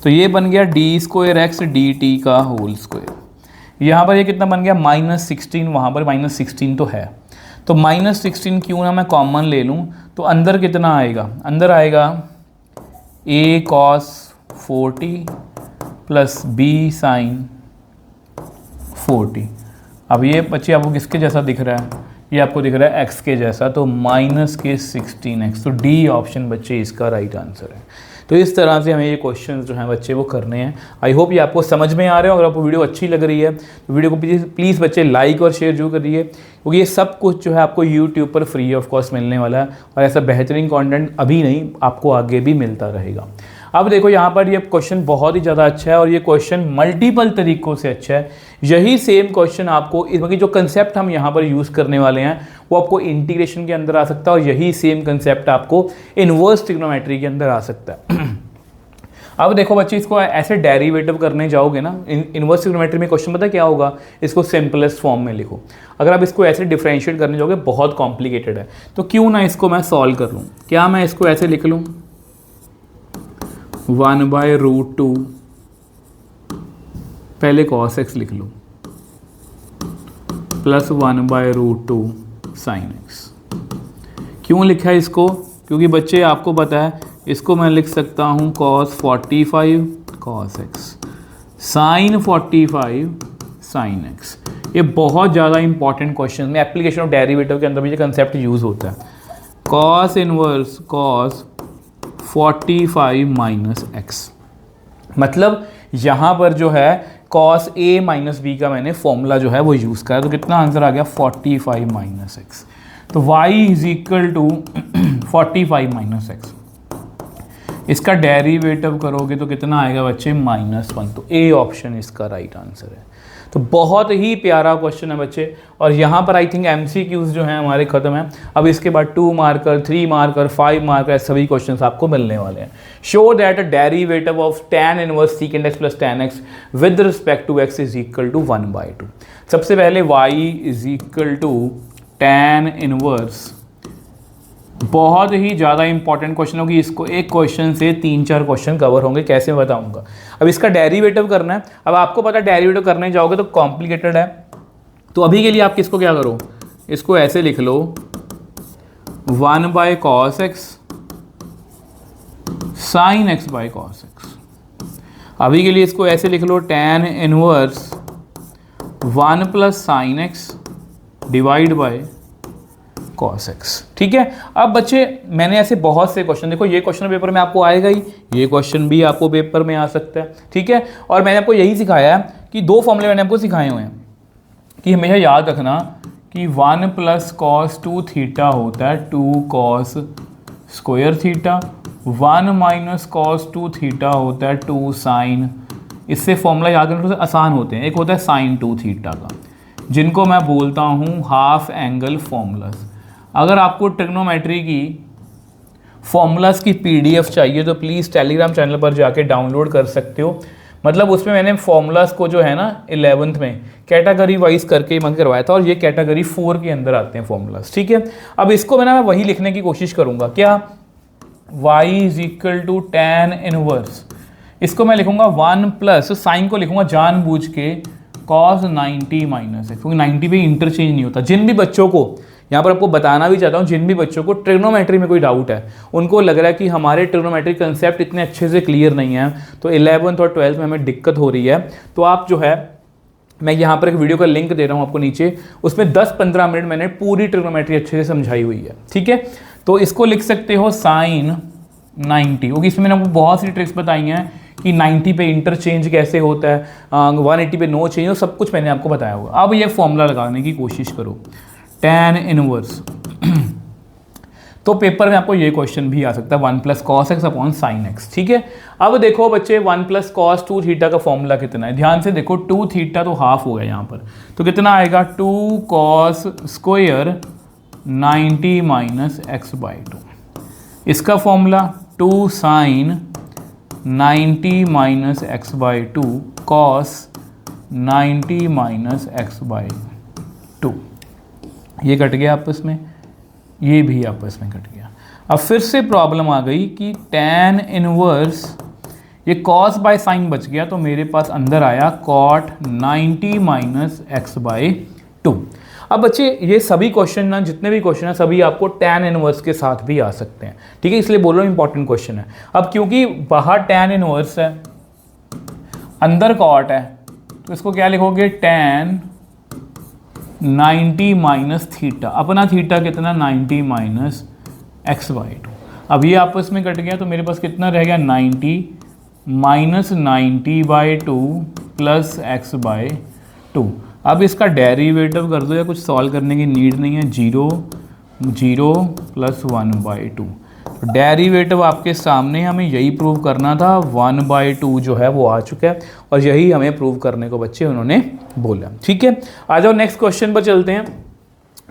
तो ये बन गया d² dt का होल स्क्वायर। यहाँ पर ये कितना बन गया -16, वहाँ पर -16 तो है, तो -16 क्यों ना मैं कॉमन ले लूँ, तो अंदर कितना आएगा, अंदर आएगा a cos 40 plus b sin 40। अब ये बच्चे आपको किसके जैसा दिख रहा है, ये आपको दिख रहा है x के जैसा, तो -16x, तो डी ऑप्शन बच्चे इसका राइट आंसर है। तो इस तरह से हमें ये क्वेश्चंस जो हैं बच्चे वो करने हैं। आई होप ये आपको समझ में आ रहे हो। अगर आपको वीडियो अच्छी लग रही है तो वीडियो को प्लीज़ बच्चे लाइक और शेयर जरूर करिए, क्योंकि ये सब कुछ जो है आपको यूट्यूब पर फ्री ऑफ कॉस्ट मिलने वाला है, और ऐसा बेहतरीन कंटेंट अभी नहीं, आपको आगे भी मिलता रहेगा। अब देखो यहाँ पर ये क्वेश्चन बहुत ही ज़्यादा अच्छा है, और ये क्वेश्चन मल्टीपल तरीक़ों से अच्छा है। यही सेम क्वेश्चन आपको, इसमें जो कंसेप्ट हम यहाँ पर यूज़ करने वाले हैं वो आपको इंटीग्रेशन के अंदर आ सकता है, और यही सेम कंसेप्ट आपको इनवर्स ट्रिग्नोमेट्री के अंदर आ सकता है। अब देखो बच्चे, इसको ऐसे डेरिवेटिव करने जाओगे ना, इनवर्स ट्रिग्नोमेट्री में क्वेश्चन पता क्या होगा, इसको सिंपलेस्ट फॉर्म में लिखो। अगर आप इसको ऐसे डिफरेंशिएट करने जाओगे बहुत कॉम्प्लिकेटेड है, तो क्यों ना इसको मैं सॉल्व कर लूँ। क्या मैं इसको ऐसे लिख लूँ, 1/√2, पहले cos x लिख लो, प्लस 1/√2 sin x। क्यों लिखा है इसको, क्योंकि बच्चे आपको पता है इसको मैं लिख सकता हूँ cos 45 cos x, sin 45 sin x। ये बहुत ज़्यादा इंपॉर्टेंट क्वेश्चन में एप्लीकेशन ऑफ डेरिवेटिव के अंदर भी ये कंसेप्ट यूज़ होता है। cos inverse cos 45 minus x, मतलब यहाँ पर जो है cos a माइनस b का मैंने फॉर्मूला जो है वो यूज़ करा, तो कितना आंसर आ गया 45 माइनस x। तो y is equal to 45 minus x, इसका डेरिवेटिव करोगे तो कितना आएगा बच्चे -1, तो a ऑप्शन इसका राइट आंसर है। तो बहुत ही प्यारा क्वेश्चन है बच्चे, और यहाँ पर आई थिंक MCQs जो हैं हमारे ख़त्म हैं। अब इसके बाद 2 मार्कर, 3 मार्कर, 5 मार्कर सभी क्वेश्चंस आपको मिलने वाले हैं। Show that uh derivative of tan inverse secant x plus tan x with respect to x is equal to 1/2। सबसे पहले y is equal to tan inverse, बहुत ही ज़्यादा इंपॉर्टेंट क्वेश्चन होगी, इसको एक क्वेश्चन से 3-4 क्वेश्चन कवर होंगे, कैसे बताऊंगा। अब इसका डेरिवेटिव करना है, अब आपको पता है डेरिवेटिव करने जाओगे तो कॉम्प्लिकेटेड है, तो अभी के लिए आप किसको क्या करो, इसको ऐसे लिख लो 1/cos x sin x by cos x। अभी के लिए इसको ऐसे लिख लो tan inverse 1 plus sin x divide by cos x। ठीक है। अब बच्चे मैंने ऐसे बहुत से क्वेश्चन, देखो ये क्वेश्चन पेपर में आपको आएगा ही, ये क्वेश्चन भी आपको पेपर में आ सकता है। ठीक है, और मैंने आपको यही सिखाया है कि 2 फॉर्मूले मैंने आपको सिखाए हुए हैं कि हमेशा याद रखना कि 1 प्लस cos 2 थीटा होता है 2 cos square theta, 1 minus cos 2 theta होता है 2 साइन। इससे फॉर्मूला याद करना तो आसान होते हैं। एक होता है साइन 2 थीटा का, जिनको मैं बोलता हूँ हाफ एंगल फॉर्मूलाज। अगर आपको ट्रिग्नोमेट्री की फॉर्मूलाज की PDF चाहिए तो प्लीज़ टेलीग्राम चैनल पर जाके डाउनलोड कर सकते हो। मतलब उसमें मैंने फॉर्मूलाज को जो है ना 11th में कैटेगरी वाइज करके मन करवाया था, और ये कैटेगरी 4 के अंदर आते हैं फॉर्मूलाज। ठीक है, अब इसको मैं वही लिखने की कोशिश करूँगा, क्या y is equal to tan inverse, इसको मैं लिखूँगा 1 प्लस साइन को लिखूँगा जानबूझ के cos 90 माइनस x, क्योंकि 90 पे इंटरचेंज नहीं होता। जिन भी बच्चों को, यहाँ पर आपको बताना भी चाहता हूँ, जिन भी बच्चों को ट्रिग्नोमेट्री में कोई डाउट है, उनको लग रहा है कि हमारे ट्रिग्नोमेट्री कंसेप्ट इतने अच्छे से क्लियर नहीं है, तो 11th और 12th में हमें दिक्कत हो रही है, तो आप जो है, मैं यहाँ पर एक वीडियो का लिंक दे रहा हूँ आपको नीचे, उसमें 10-15 मिनट मैंने पूरी ट्रिग्नोमेट्री अच्छे से समझाई हुई है। ठीक है, तो इसको लिख सकते हो साइन 90, क्योंकि इसमें मैंने आपको बहुत सी ट्रिक्स बताई हैं कि 90 पे इंटरचेंज कैसे होता है, 180 पे नो चेंज, सब कुछ मैंने आपको बताया होगा। अब ये फॉर्मूला लगाने की कोशिश करो, tan इनवर्स। तो पेपर में आपको ये क्वेश्चन भी आ सकता है 1 plus cos x upon sine x। ठीक है, अब देखो बच्चे 1 प्लस cos 2 थीटा का फॉर्मूला कितना है, ध्यान से देखो, 2 थीटा तो हाफ हो गया यहाँ पर, तो कितना आएगा 2 cos स्क्वायर 90 माइनस x/2। इसका formula 2 sine 90 minus x by 2 cos 90 minus x by 2। ये कट गया आपस में, ये भी आपस में कट गया। अब फिर से प्रॉब्लम आ गई कि tan इनवर्स, ये कॉस बाय साइन बच गया तो मेरे पास अंदर आया कॉट 90 माइनस एक्स बाई 2। अब बच्चे ये सभी क्वेश्चन ना, जितने भी क्वेश्चन हैं सभी आपको tan इनवर्स के साथ भी आ सकते हैं, ठीक है, इसलिए बोल रहा हूँ इंपॉर्टेंट क्वेश्चन है। अब क्योंकि बाहर tan इनवर्स है, अंदर कॉट है, तो इसको क्या लिखोगे, tan 90 माइनस थीटा, अपना थीटा कितना 90 माइनस एक्स बाई 2। अब ये आपस में कट गया तो मेरे पास कितना रह गया 90 minus 90 by 2 plus x by 2। अब इसका डेरिवेटिव कर दो, या कुछ सॉल्व करने की नीड नहीं है, 0 प्लस 1 बाई 2। डेरिवेटिव आपके सामने, हमें यही प्रूव करना था, 1 बाई 2 जो है वो आ चुका है और यही हमें प्रूव करने को बच्चे उन्होंने बोला, ठीक है। आ जाओ नेक्स्ट क्वेश्चन पर चलते हैं।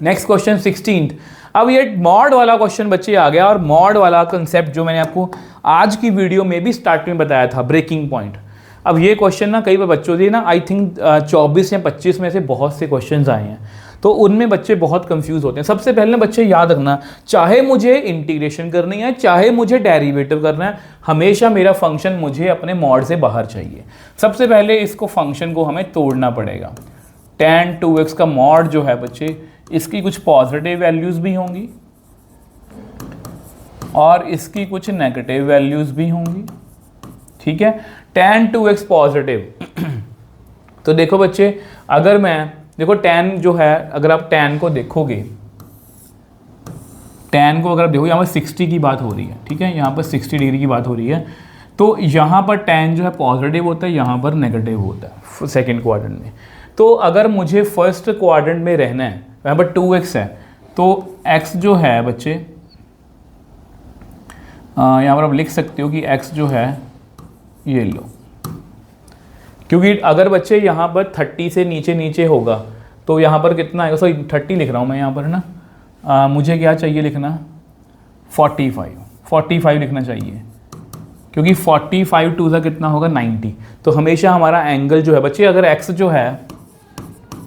Next question 16। अब ये मॉड वाला क्वेश्चन बच्चे आ गया, और मॉड वाला कंसेप्ट जो मैंने आपको आज की वीडियो में भी स्टार्ट में बताया था, ब्रेकिंग पॉइंट। अब ये क्वेश्चन ना कई बार बच्चों से ना, आई थिंक 24 या 25 में से बहुत से क्वेश्चंस आए हैं, तो उनमें बच्चे बहुत कंफ्यूज होते हैं। सबसे पहले बच्चे याद रखना, चाहे मुझे इंटीग्रेशन करनी है, चाहे मुझे डेरिवेटिव करना है, हमेशा मेरा फंक्शन मुझे अपने मॉड से बाहर चाहिए। सबसे पहले इसको फंक्शन को हमें तोड़ना पड़ेगा। tan 2x का मॉड जो है बच्चे, इसकी कुछ पॉजिटिव वैल्यूज़ भी होंगी और इसकी कुछ नेगेटिव वैल्यूज़ भी होंगी, ठीक है। tan 2x पॉजिटिव तो देखो बच्चे, अगर मैं देखो tan जो है, अगर आप tan को देखोगे, tan को अगर आप देखो, यहाँ पर 60 की बात हो रही है, ठीक है, यहाँ पर 60 डिग्री की बात हो रही है, तो यहाँ पर tan जो है पॉजिटिव होता है, यहाँ पर नेगेटिव होता है सेकेंड क्वाड्रेंट में। तो अगर मुझे फर्स्ट क्वाड्रेंट में रहना है, यहाँ पर 2x है, तो x जो है बच्चे, यहाँ पर आप लिख सकते हो कि x जो है ये लो, क्योंकि अगर बच्चे यहाँ पर 30 से नीचे नीचे होगा तो यहाँ पर कितना आएगा, सॉरी 30 लिख रहा हूँ मैं यहाँ पर ना, मुझे क्या चाहिए लिखना, 45 लिखना चाहिए, क्योंकि 45 टू सा कितना होगा 90। तो हमेशा हमारा एंगल जो है बच्चे, अगर x जो है,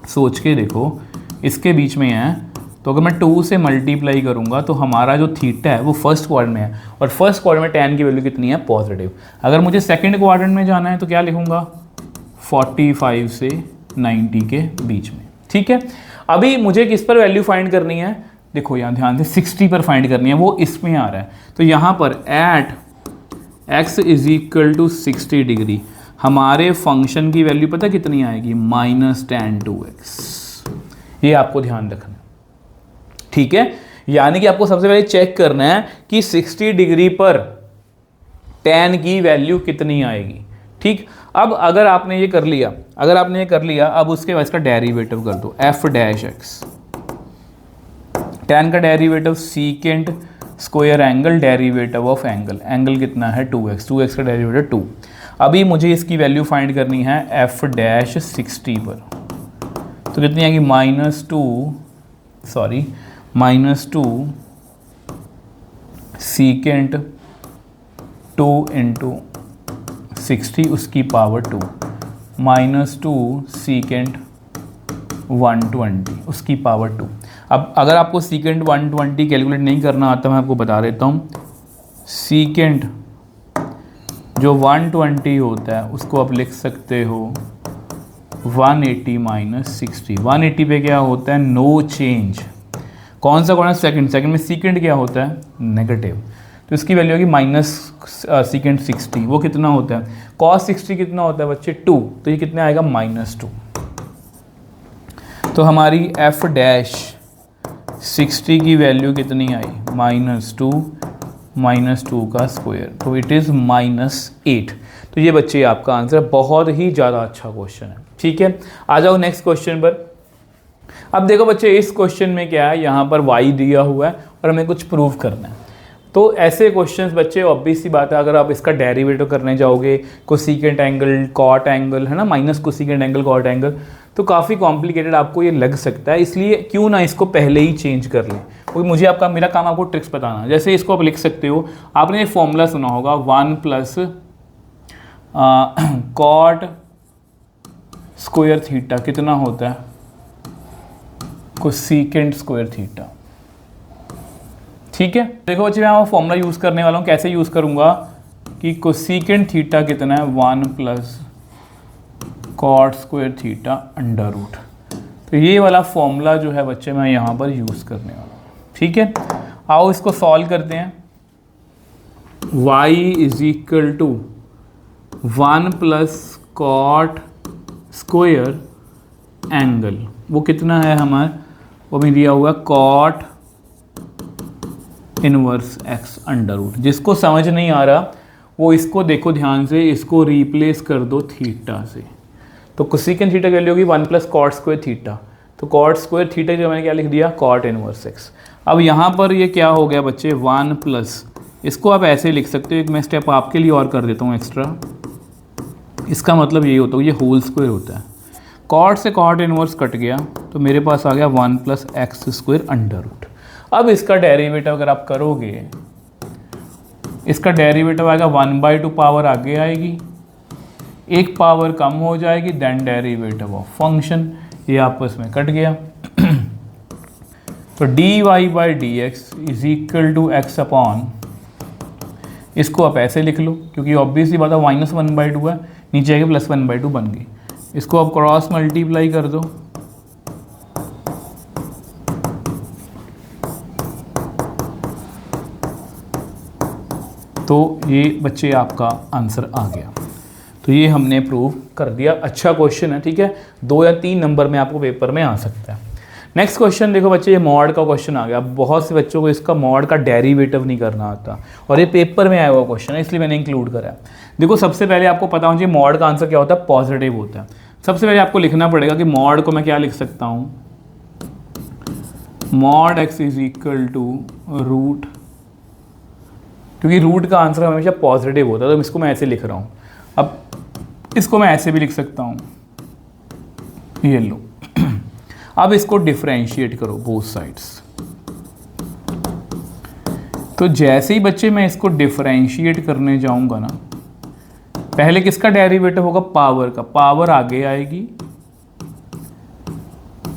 सोच के देखो, इसके बीच में है, तो अगर मैं 2 से मल्टीप्लाई करूंगा तो हमारा जो थीटा है वो फर्स्ट क्वाड्रेंट में है, और फर्स्ट क्वाड्रेंट में tan की वैल्यू कितनी है, पॉजिटिव। अगर मुझे सेकंड क्वाड्रेंट में जाना है तो क्या लिखूंगा, 45 से 90 के बीच में, ठीक है। अभी मुझे किस पर वैल्यू फाइंड करनी है, देखो यहाँ ध्यान से 60 पर फाइंड करनी है, वो इसमें आ रहा है। तो यहाँ पर at x is equal to 60 degree हमारे फंक्शन की वैल्यू पता कितनी आएगी, माइनस tan 2x। ये आपको ध्यान रखना, ठीक है। यानी कि आपको सबसे पहले चेक करना है कि 60 डिग्री पर tan की वैल्यू कितनी आएगी, ठीक। अब अगर आपने ये कर लिया, अब उसके बाद इसका डेरिवेटिव कर दो, f डैश x, tan का derivative secant square angle, derivative of angle कितना है 2x का डेरिवेटिव 2। अभी मुझे इसकी वैल्यू फाइंड करनी है f डैश 60 पर, तो कितनी आएगी, -2 सीकेंट 2 इंटू 60 उसकी पावर 2, -2 सीकेंट 120 उसकी पावर 2। अब अगर आपको सीकेंट 120 कैलकुलेट नहीं करना आता, मैं आपको बता देता हूँ। सीकेंट जो 120 होता है उसको आप लिख सकते हो 180 माइनस 60। 180 पे क्या होता है, नो चेंज। कौन सा कौन सेकंड में सीकेंट क्या होता है, नेगेटिव, तो इसकी वैल्यू होगी माइनस सीकेंट 60। वो कितना होता है, कॉस 60 कितना होता है बच्चे 2, तो ये कितना आएगा -2। तो हमारी f डैश 60 की वैल्यू कितनी आई, -2 का स्क्वायर, तो इट इज़ -8। तो ये बच्चे आपका आंसर, बहुत ही ज़्यादा अच्छा क्वेश्चन है, ठीक है। आ जाओ नेक्स्ट क्वेश्चन पर। अब देखो बच्चे, इस क्वेश्चन में क्या है, यहाँ पर y दिया हुआ है और हमें कुछ प्रूव करना है। तो ऐसे क्वेश्चंस बच्चे ऑब्वियस सी बात है, अगर आप इसका डेरिवेटिव करने जाओगे, कोसेकेंट एंगल कॉट एंगल है ना, minus cosecant angle cot angle, तो काफ़ी कॉम्प्लिकेटेड आपको ये लग सकता है। इसलिए क्यों ना इसको पहले ही चेंज कर लें। क्योंकि मुझे आपका मेरा काम आपको ट्रिक्स बताना। जैसे इसको आप लिख सकते हो, आपने ये फॉर्मूला सुना होगा 1 प्लस कॉट स्क्वायर थीटा कितना होता है, कोसेकेंट स्क्वायर थीटा। ठीक है, देखो बच्चे मैं वो फॉर्मूला यूज़ करने वाला हूँ। कैसे यूज़ करूँगा कि कोसेकेंट थीटा कितना है 1 plus cot square theta under root. तो ये वाला फॉर्मूला जो है बच्चे मैं यहाँ पर यूज़ करने वाला हूँ। ठीक है, आओ इसको सॉल्व करते हैं। y is equal to 1 plus cot square angle, वो कितना है हमारा, वो भी दिया हुआ cot inverse x under root. जिसको समझ नहीं आ रहा वो इसको देखो ध्यान से, इसको रिप्लेस कर दो थीटा से। तो कोसेकेंट थीटा की वैल्यू होगी 1 प्लस कॉट स्क्वायर थीटा। तो कॉट स्क्वायर थीटा जो मैंने क्या लिख दिया, कॉट इनवर्स x। अब यहाँ पर ये क्या हो गया बच्चे 1 प्लस, इसको आप ऐसे लिख सकते हो, एक मैं स्टेप आपके लिए और कर देता हूँ एक्स्ट्रा। इसका मतलब ये होता है, ये होल स्क्वायर होता है। कॉट से कॉट इनवर्स कट गया तो मेरे पास आ गया 1 plus x square under root. अब इसका डेरिवेटिव अगर आप करोगे, इसका डेरिवेटिव आएगा 1/2 पावर आगे आएगी, एक पावर कम हो जाएगी, देन डेरिवेटिव ऑफ फंक्शन, ये आपस में कट गया। तो dy/dx is equal to x upon, इसको आप ऐसे लिख लो क्योंकि ऑब्वियसली बात है -1/2 है, नीचे आके +1/2 बन गई। इसको आप क्रॉस मल्टीप्लाई कर दो, तो ये बच्चे आपका आंसर आ गया। तो ये हमने प्रूव कर दिया। अच्छा क्वेश्चन है, ठीक है, 2 या 3 नंबर में आपको पेपर में आ सकता है। नेक्स्ट क्वेश्चन देखो बच्चे, ये मॉड का क्वेश्चन आ गया। बहुत से बच्चों को इसका मॉड का डेरिवेटिव नहीं करना आता और ये पेपर में आया हुआ क्वेश्चन है, इसलिए मैंने इंक्लूड करा है। देखो सबसे पहले आपको पता होना चाहिए मॉड का आंसर क्या होता है, पॉजिटिव होता है। सबसे पहले आपको लिखना पड़ेगा कि मॉड को मैं क्या लिख सकता हूँ, mod x is equal to root, क्योंकि रूट का आंसर हमेशा पॉजिटिव होता है, तो इसको मैं ऐसे लिख रहा हूँ। अब इसको मैं ऐसे भी लिख सकता हूँ, ये लो। अब इसको डिफरेंशिएट करो बोथ साइड्स। तो जैसे ही बच्चे मैं इसको डिफरेंशिएट करने जाऊंगा ना, पहले किसका डेरिवेटिव होगा, पावर का। पावर आगे आएगी,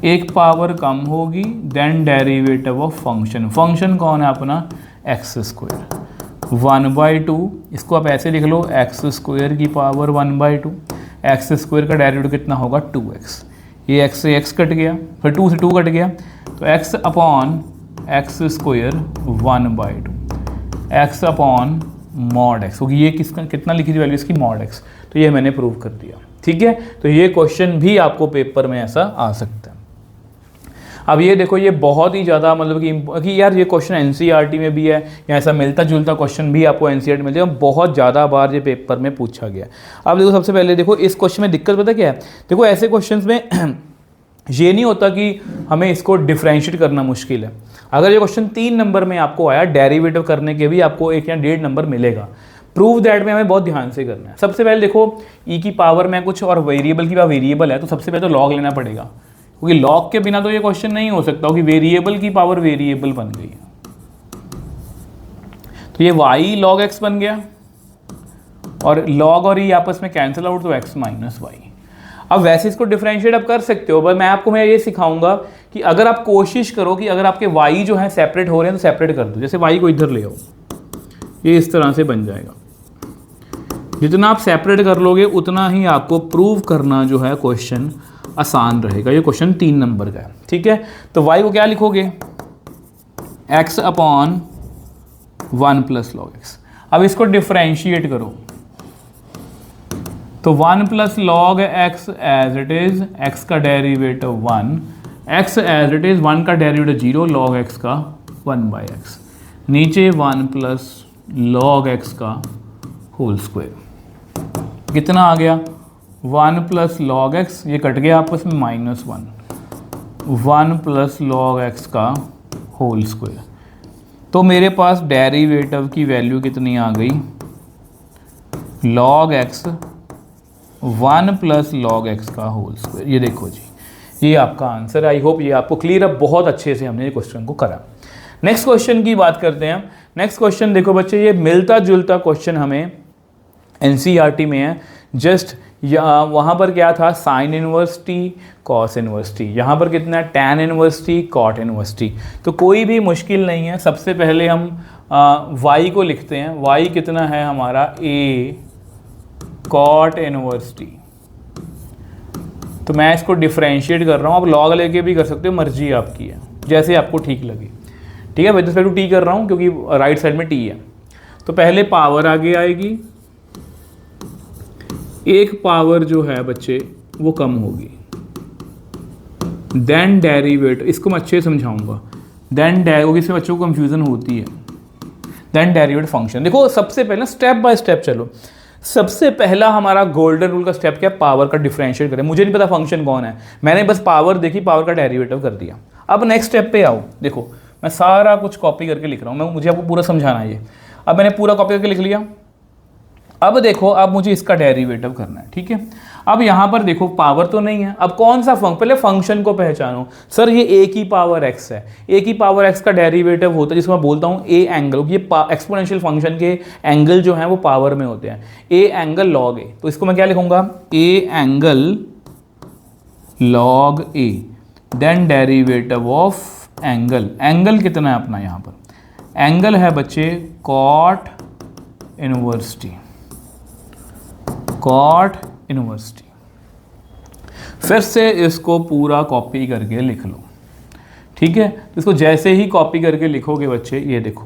एक पावर कम होगी, then derivative of function. Function कौन है अपना, एक्स स्क्वायर 1/2। इसको आप ऐसे लिख लो, एक्स स्क्वायर की पावर 1/2। एक्स स्क्वायर का डेरिवेटिव कितना होगा, 2x। ये x से x कट गया, फिर 2 से 2 कट गया, तो x upon x square 1/2 x upon mod x होगी। ये किसका कितना लिखी थी वैल्यू इसकी, मॉड x। तो ये मैंने प्रूव कर दिया। ठीक है, तो ये क्वेश्चन भी आपको पेपर में ऐसा आ सकता है। अब ये देखो, ये बहुत ही ज़्यादा मतलब कि यार ये क्वेश्चन एनसीईआरटी में भी है, या ऐसा मिलता जुलता क्वेश्चन भी आपको एनसीईआरटी में मिलता है, बहुत ज़्यादा बार ये पेपर में पूछा गया। अब देखो सबसे पहले देखो इस क्वेश्चन में दिक्कत पता क्या है, देखो ऐसे क्वेश्चन में ये नहीं होता कि हमें इसको डिफरेंशिएट करना मुश्किल है। अगर ये क्वेश्चन 3 नंबर में आपको आया, डेरिवेटिव करने के भी आपको 1 या 1.5 नंबर मिलेगा। प्रूव दैट में हमें बहुत ध्यान से करना है। सबसे पहले देखो ई की पावर में कुछ और वेरिएबल की वेरिएबल है, तो सबसे पहले तो लॉग लेना पड़ेगा, क्योंकि लॉग के बिना तो ये क्वेश्चन नहीं हो सकता कि वेरिएबल की पावर वेरिएबल बन गई है। तो ये y log x बन गया और log और ये आपस में कैंसिल आउट, तो x माइनस वाई। अब वैसे इसको डिफरेंशिएट आप कर सकते हो, पर मैं ये सिखाऊंगा कि अगर आप कोशिश करो कि अगर आपके y जो है सेपरेट हो रहे हैं तो सेपरेट कर दो। जैसे y को इधर ले आओ, ये इस तरह से बन जाएगा। जितना आप सेपरेट कर लोगे उतना ही आपको प्रूव करना जो है क्वेश्चन आसान रहेगा। ये क्वेश्चन 3 नंबर का है। ठीक है, तो y को क्या लिखोगे, x upon 1 plus log x। अब इसको डिफरेंशिएट करो, तो 1 plus log x as it is, x का derivative 1, x as it is, 1 का डेरिवेटिव 0, लॉग x का 1/x, नीचे 1 प्लस लॉग x का होल स्क्वायर। कितना आ गया, 1 प्लस लॉग x, ये कट गया आपस में -1, 1 प्लस लॉग x का होल स्क्वायर। तो मेरे पास डेरिवेटिव की वैल्यू कितनी आ गई, log x 1 plus log x का होल स्क्वायर। ये देखो जी, ये आपका आंसर है। आई होप ये आपको क्लियर है। बहुत अच्छे से हमने ये क्वेश्चन को करा। नेक्स्ट क्वेश्चन की बात करते हैं। नेक्स्ट क्वेश्चन देखो बच्चे, ये मिलता जुलता क्वेश्चन हमें एनसीईआरटी में है। जस्ट वहाँ पर क्या था, sine inverse t cos inverse t, यहाँ पर कितना है tan inverse t cot inverse t. तो कोई भी मुश्किल नहीं है। सबसे पहले हम y को लिखते हैं। y कितना है हमारा a कॉट इनवर्स टी। तो मैं इसको डिफ्रेंशिएट कर रहा हूँ, आप लॉग लेके भी कर सकते हो, मर्जी आपकी है, जैसे आपको ठीक लगे। ठीक है, विद रिस्पेक्ट टू टी कर रहा हूँ क्योंकि राइट साइड में टी है। तो पहले पावर आगे आएगी, एक पावर जो है बच्चे वो कम होगी, देन डेरिवेटिव, इसको मैं अच्छे से समझाऊंगा, देन क्योंकि इसमें बच्चों को कंफ्यूजन होती है। Then derivative function. देखो सबसे पहले स्टेप बाय स्टेप चलो। सबसे पहला हमारा गोल्डन रूल का स्टेप क्या है, पावर का डिफरेंशिएट करें। मुझे नहीं पता फंक्शन कौन है, मैंने बस पावर देखी, पावर का डेरिवेटिव कर दिया। अब नेक्स्ट स्टेप पे आओ, देखो मैं सारा कुछ कॉपी करके लिख रहा हूँ, मुझे आपको पूरा समझाना है ये। अब मैंने पूरा कॉपी करके लिख लिया। अब देखो, अब मुझे इसका डेरिवेटिव करना है। ठीक है, अब यहाँ पर देखो पावर तो नहीं है, अब कौन सा फंक्शन, पहले फंक्शन को पहचानो। सर ये a की पावर x है, a की पावर x का डेरिवेटिव होता है जिसको मैं बोलता हूँ a एंगल। ये एक्सपोनेंशियल फंक्शन के एंगल जो हैं वो पावर में होते हैं। a एंगल लॉग a, तो इसको मैं क्या लिखूंगा, a angle log a, then derivative of angle. Angle कितना है अपना यहाँ पर, एंगल है बच्चे cot inverse t, cot inverse t. फिर से इसको पूरा कॉपी करके लिख लो। ठीक है, तो इसको जैसे ही कॉपी करके लिखोगे बच्चे, ये देखो।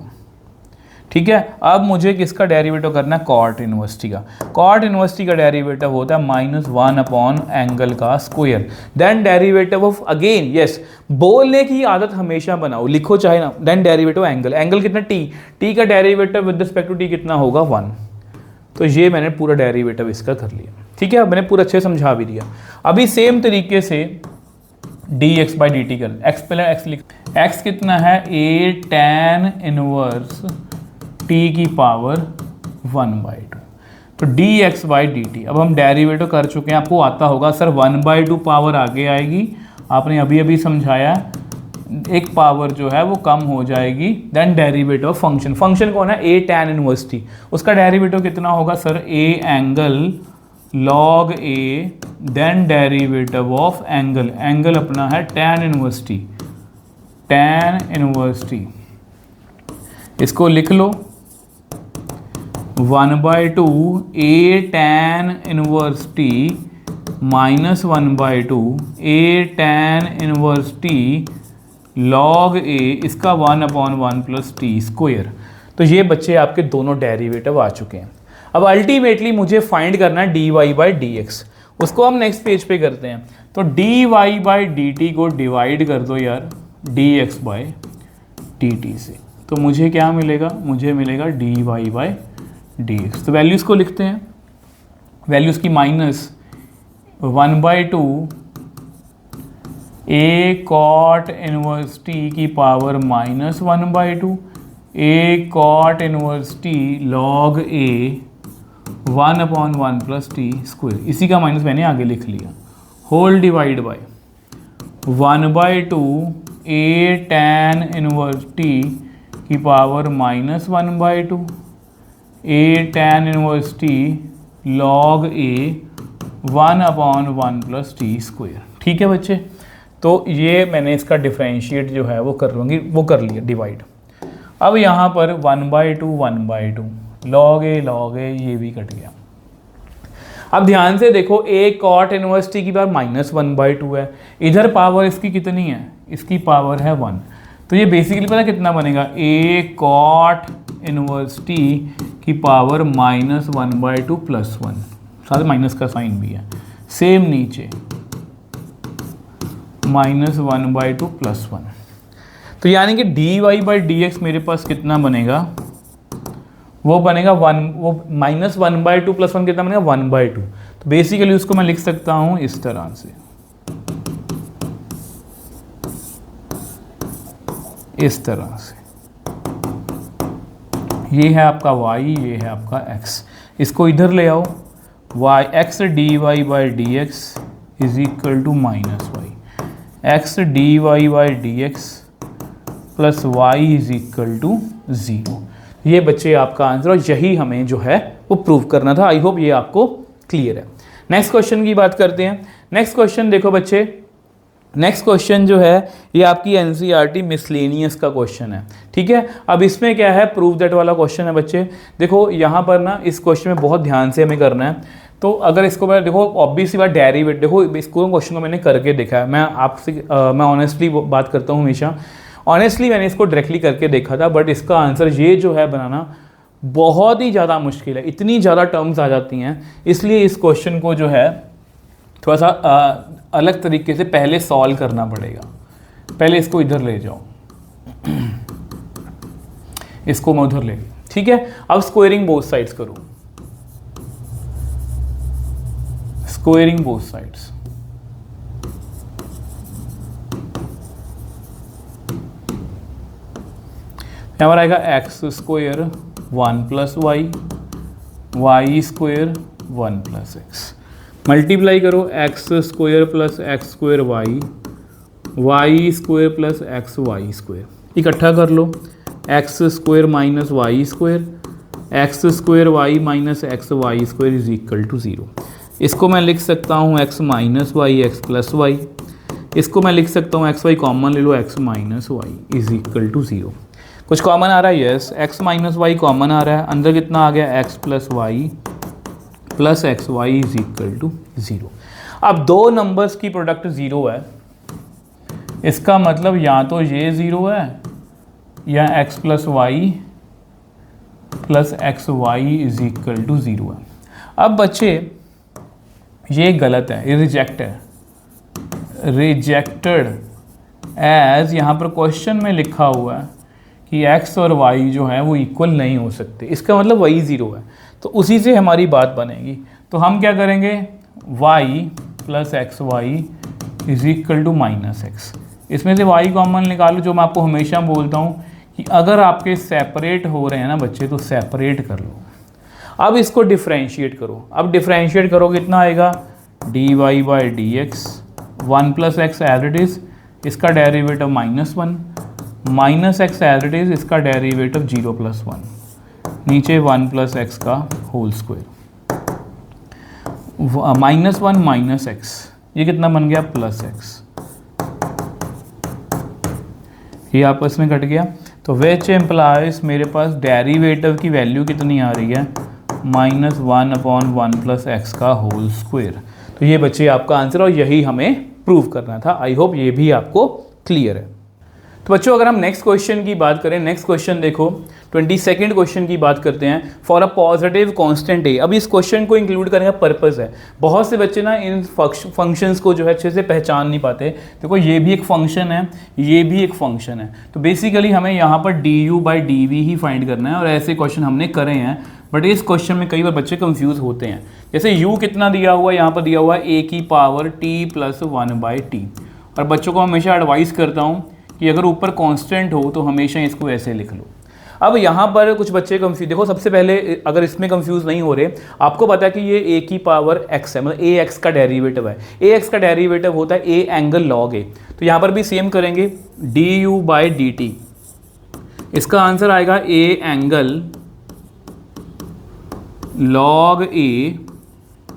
ठीक है, अब मुझे किसका डेरिवेटिव करना है, कॉट इनवर्स टी का। कॉट इनवर्स टी का डेरिवेटिव होता है -1 अपॉन एंगल का square, then derivative of, again yes, बोलने की आदत हमेशा बनाओ, लिखो चाहे ना। देन डेरिवेटिव एंगल, एंगल कितना टी, टी का derivative with respect to t कितना होगा 1। तो ये मैंने पूरा डेरिवेटिव इसका कर लिया। ठीक है, मैंने पूरा अच्छे समझा भी दिया। अभी सेम तरीके से dx बाई डी टी कर, x पहले x लिख, x कितना है a tan इनवर्स t की पावर 1/2, तो dx बाई डी टी। अब हम डेरिवेटिव कर चुके हैं, आपको आता होगा सर 1/2 पावर आगे आएगी, आपने अभी अभी समझाया, एक पावर जो है वो कम हो जाएगी, then derivative of function. Function कौन है, a tan इनवर्स टी, उसका डेरिवेटिव कितना होगा sir a angle log a, then derivative of angle, angle अपना है tan inverse t, tan inverse t. इसको लिख लो 1/2 a tan inverse t minus 1/2 a tan inverse t log a, इसका 1/1 plus t square. तो ये बच्चे आपके दोनों डेरिवेटिव आ चुके हैं। अब अल्टीमेटली मुझे फाइंड करना है dy बाई डी एक्स, उसको हम नेक्स्ट पेज पे करते हैं। तो dy बाई डी टी को डिवाइड कर दो यार dx बाई डी टी से, तो मुझे क्या मिलेगा, मुझे मिलेगा dy बाई डी एक्स। तो वैल्यूज़ को लिखते हैं, वैल्यूज़ की -1/2 a कॉट इनवर्स टी की power -1/2 a cot inverse t log a 1/1 plus t square, इसी का माइनस मैंने आगे लिख लिया, whole divide by 1/2 a tan inverse t की power -1/2 a tan inverse t log a 1/1 plus t square. ठीक है बच्चे, तो ये मैंने इसका डिफरेंशिएट जो है वो कर लूँगी, वो कर लिया डिवाइड। अब यहाँ पर 1/2 लॉग ए ये भी कट गया। अब ध्यान से देखो a कॉट इनवर्स टी की पावर -1/2 है, इधर पावर इसकी कितनी है, इसकी पावर है 1, तो ये बेसिकली पता कितना बनेगा, a कॉट इनवर्स टी की पावर -1/2 प्लस 1, साथ माइनस का साइन भी है, सेम नीचे -1/2 प्लस 1। तो यानी कि dy बाई डी एक्स मेरे पास कितना बनेगा, वो बनेगा 1, वो -1/2 प्लस 1 कितना बनेगा 1/2। तो बेसिकली उसको मैं लिख सकता हूँ इस तरह से, इस तरह से, ये है आपका y, ये है आपका x, इसको इधर ले आओ, y x dy by d x is equal to -y, x dy by d x plus y is equal to 0। ये बच्चे आपका आंसर, और यही हमें जो है वो प्रूव करना था। आई होप ये आपको क्लियर है। नेक्स्ट क्वेश्चन की बात करते हैं। नेक्स्ट क्वेश्चन देखो बच्चे, नेक्स्ट क्वेश्चन जो है ये आपकी एनसीईआरटी मिसलेनियस का क्वेश्चन है, ठीक है। अब इसमें क्या है, प्रूव दैट वाला क्वेश्चन है बच्चे। देखो यहाँ पर ना इस क्वेश्चन में बहुत ध्यान से हमें करना है। तो अगर इसको मैं देखो ऑब्वियसली बात डेरिवेटिव, देखो इसको क्वेश्चन को मैंने करके देखा है। मैं आपसे मैं ऑनेस्टली बात करता हूँ हमेशा, ऑनेस्टली मैंने इसको डायरेक्टली करके देखा था, बट इसका आंसर ये जो है बनाना बहुत ही ज़्यादा मुश्किल है। इतनी ज़्यादा टर्म्स आ जाती हैं, इसलिए इस क्वेश्चन को जो है थोड़ा सा अलग तरीके से पहले सॉल्व करना पड़ेगा। पहले इसको इधर ले जाओ, इसको मैं उधर ले गया, ठीक है। अब स्क्वायरिंग बोथ साइड्स करो, स्क्वायरिंग बोथ साइड्स। यहाँ पर आएगा x square 1 plus y, y square 1 plus x. Multiply करो x square plus x square y, y square plus x y square. इकट्ठा कर लो, x square minus y square, x square y minus x y square is equal to 0। इसको मैं लिख सकता हूँ x minus y x plus y. इसको मैं लिख सकता हूँ एक्स वाई कॉमन ले लो, x minus y is equal to 0। कुछ कॉमन आ रहा है, yes, x minus y common आ रहा है। अंदर कितना आ गया, x plus y plus x y is equal to 0। अब दो नंबर्स की प्रोडक्ट 0 है, इसका मतलब या तो ये 0 है या x plus y plus x y is equal to 0 है। अब बच्चे ये गलत है, ये रिजेक्ट है, रिजेक्टेड एज यहाँ पर क्वेश्चन में लिखा हुआ है कि x और y जो है वो इक्वल नहीं हो सकते। इसका मतलब y 0 है, तो उसी से हमारी बात बनेगी। तो हम क्या करेंगे, y plus x y is equal to minus x. इसमें से y कॉमन निकालो, जो मैं आपको हमेशा बोलता हूँ कि अगर आपके सेपरेट हो रहे हैं ना बच्चे तो सेपरेट कर लो। अब इसको डिफ्रेंशिएट करो। अब डिफ्रेंशिएट करो कितना आएगा, d y by d x 1 plus x as it is, इसका derivative -1 minus x as it is, इसका डेरिवेटिव 0 प्लस 1, नीचे 1 प्लस एक्स का होल स्क्वायर, -1 माइनस एक्स, ये कितना बन गया प्लस एक्स, ये आपस में कट गया। तो विच एम्प्लाइज मेरे पास डेरिवेटिव की वैल्यू कितनी आ रही है, -1/1 प्लस एक्स का होल स्क्वायर। तो ये बच्चे आपका आंसर, और यही हमें प्रूव करना था। आई होप ये भी आपको क्लियर है। तो बच्चों अगर हम नेक्स्ट क्वेश्चन की बात करें, नेक्स्ट क्वेश्चन देखो 22nd क्वेश्चन की बात करते हैं। फॉर अ पॉजिटिव कांस्टेंट ए। अब इस क्वेश्चन को इंक्लूड करने का पर्पस है, बहुत से बच्चे ना इन फंक्शंस को जो है अच्छे से पहचान नहीं पाते। देखो ये भी एक फंक्शन है, ये भी एक फंक्शन है, तो बेसिकली हमें यहाँ पर d u by d v ही फाइंड करना है, और ऐसे क्वेश्चन हमने करे हैं। बट इस क्वेश्चन में कई बार बच्चे कंफ्यूज होते हैं। जैसे u कितना दिया हुआ है, यहाँ पर दिया हुआ है a की पावर t प्लस 1/t। और बच्चों को हमेशा एडवाइस करता हूँ कि अगर ऊपर कांस्टेंट हो तो हमेशा इसको ऐसे लिख लो। अब यहाँ पर कुछ बच्चे कंफ्यूज, देखो सबसे पहले अगर इसमें कंफ्यूज नहीं हो रहे, आपको पता है कि ये a की पावर x है, मतलब ax का डेरिवेटिव है। ax का डेरिवेटिव होता है a एंगल लॉग a। तो यहाँ पर भी सेम करेंगे, du बाई डी टी, इसका आंसर आएगा a angle log a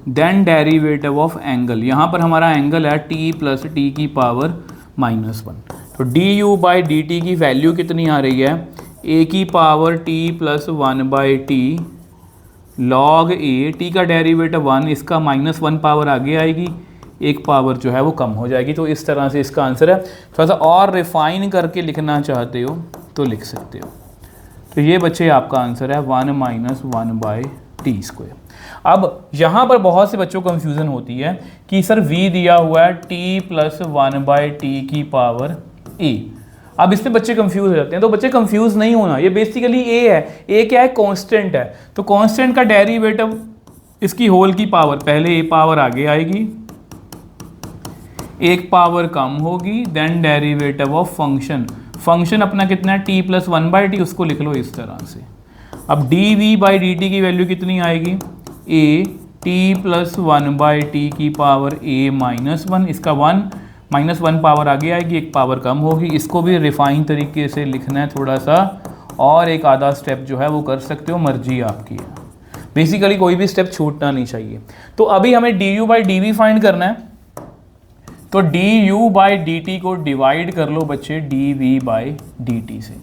then derivative of angle. यहाँ पर हमारा एंगल है t प्लस टी की पावर -1। तो d u by d t की वैल्यू कितनी आ रही है, a की पावर t प्लस 1/t लॉग a, t का डेरिवेटिव 1, इसका -1 पावर आगे आएगी, एक पावर जो है वो कम हो जाएगी। तो इस तरह से इसका आंसर है। थोड़ा सा और रिफाइन करके लिखना चाहते हो तो लिख सकते हो। तो ये बच्चे आपका आंसर है 1 - 1/t स्क्वायर। अब यहाँ पर बहुत से बच्चों को कंफ्यूजन होती है कि सर v दिया हुआ है t प्लस 1/t की पावर a। अब इसमें बच्चे कंफ्यूज हो जाते हैं। तो बच्चे कंफ्यूज नहीं होना, ये बेसिकली a है। a क्या है, कांस्टेंट है। तो कांस्टेंट का डेरिवेटिव इसकी होल की पावर, पहले a पावर आगे आएगी, एक पावर कम होगी, then derivative of function. Function अपना कितना है, t प्लस 1/t, उसको लिख लो इस तरह से। अब dv बाई dt की वैल्यू कितनी आएगी, a t प्लस 1/t की पावर a -1, इसका 1 -1 पावर आगे आएगी, एक पावर कम होगी। इसको भी रिफाइन तरीके से लिखना है थोड़ा सा, और एक आधा स्टेप जो है वो कर सकते हो, मर्जी आपकी है। बेसिकली कोई भी स्टेप छूटना नहीं चाहिए। तो अभी हमें du/dv फाइंड करना है, तो du/dt को डिवाइड कर लो बच्चे dv/dt से,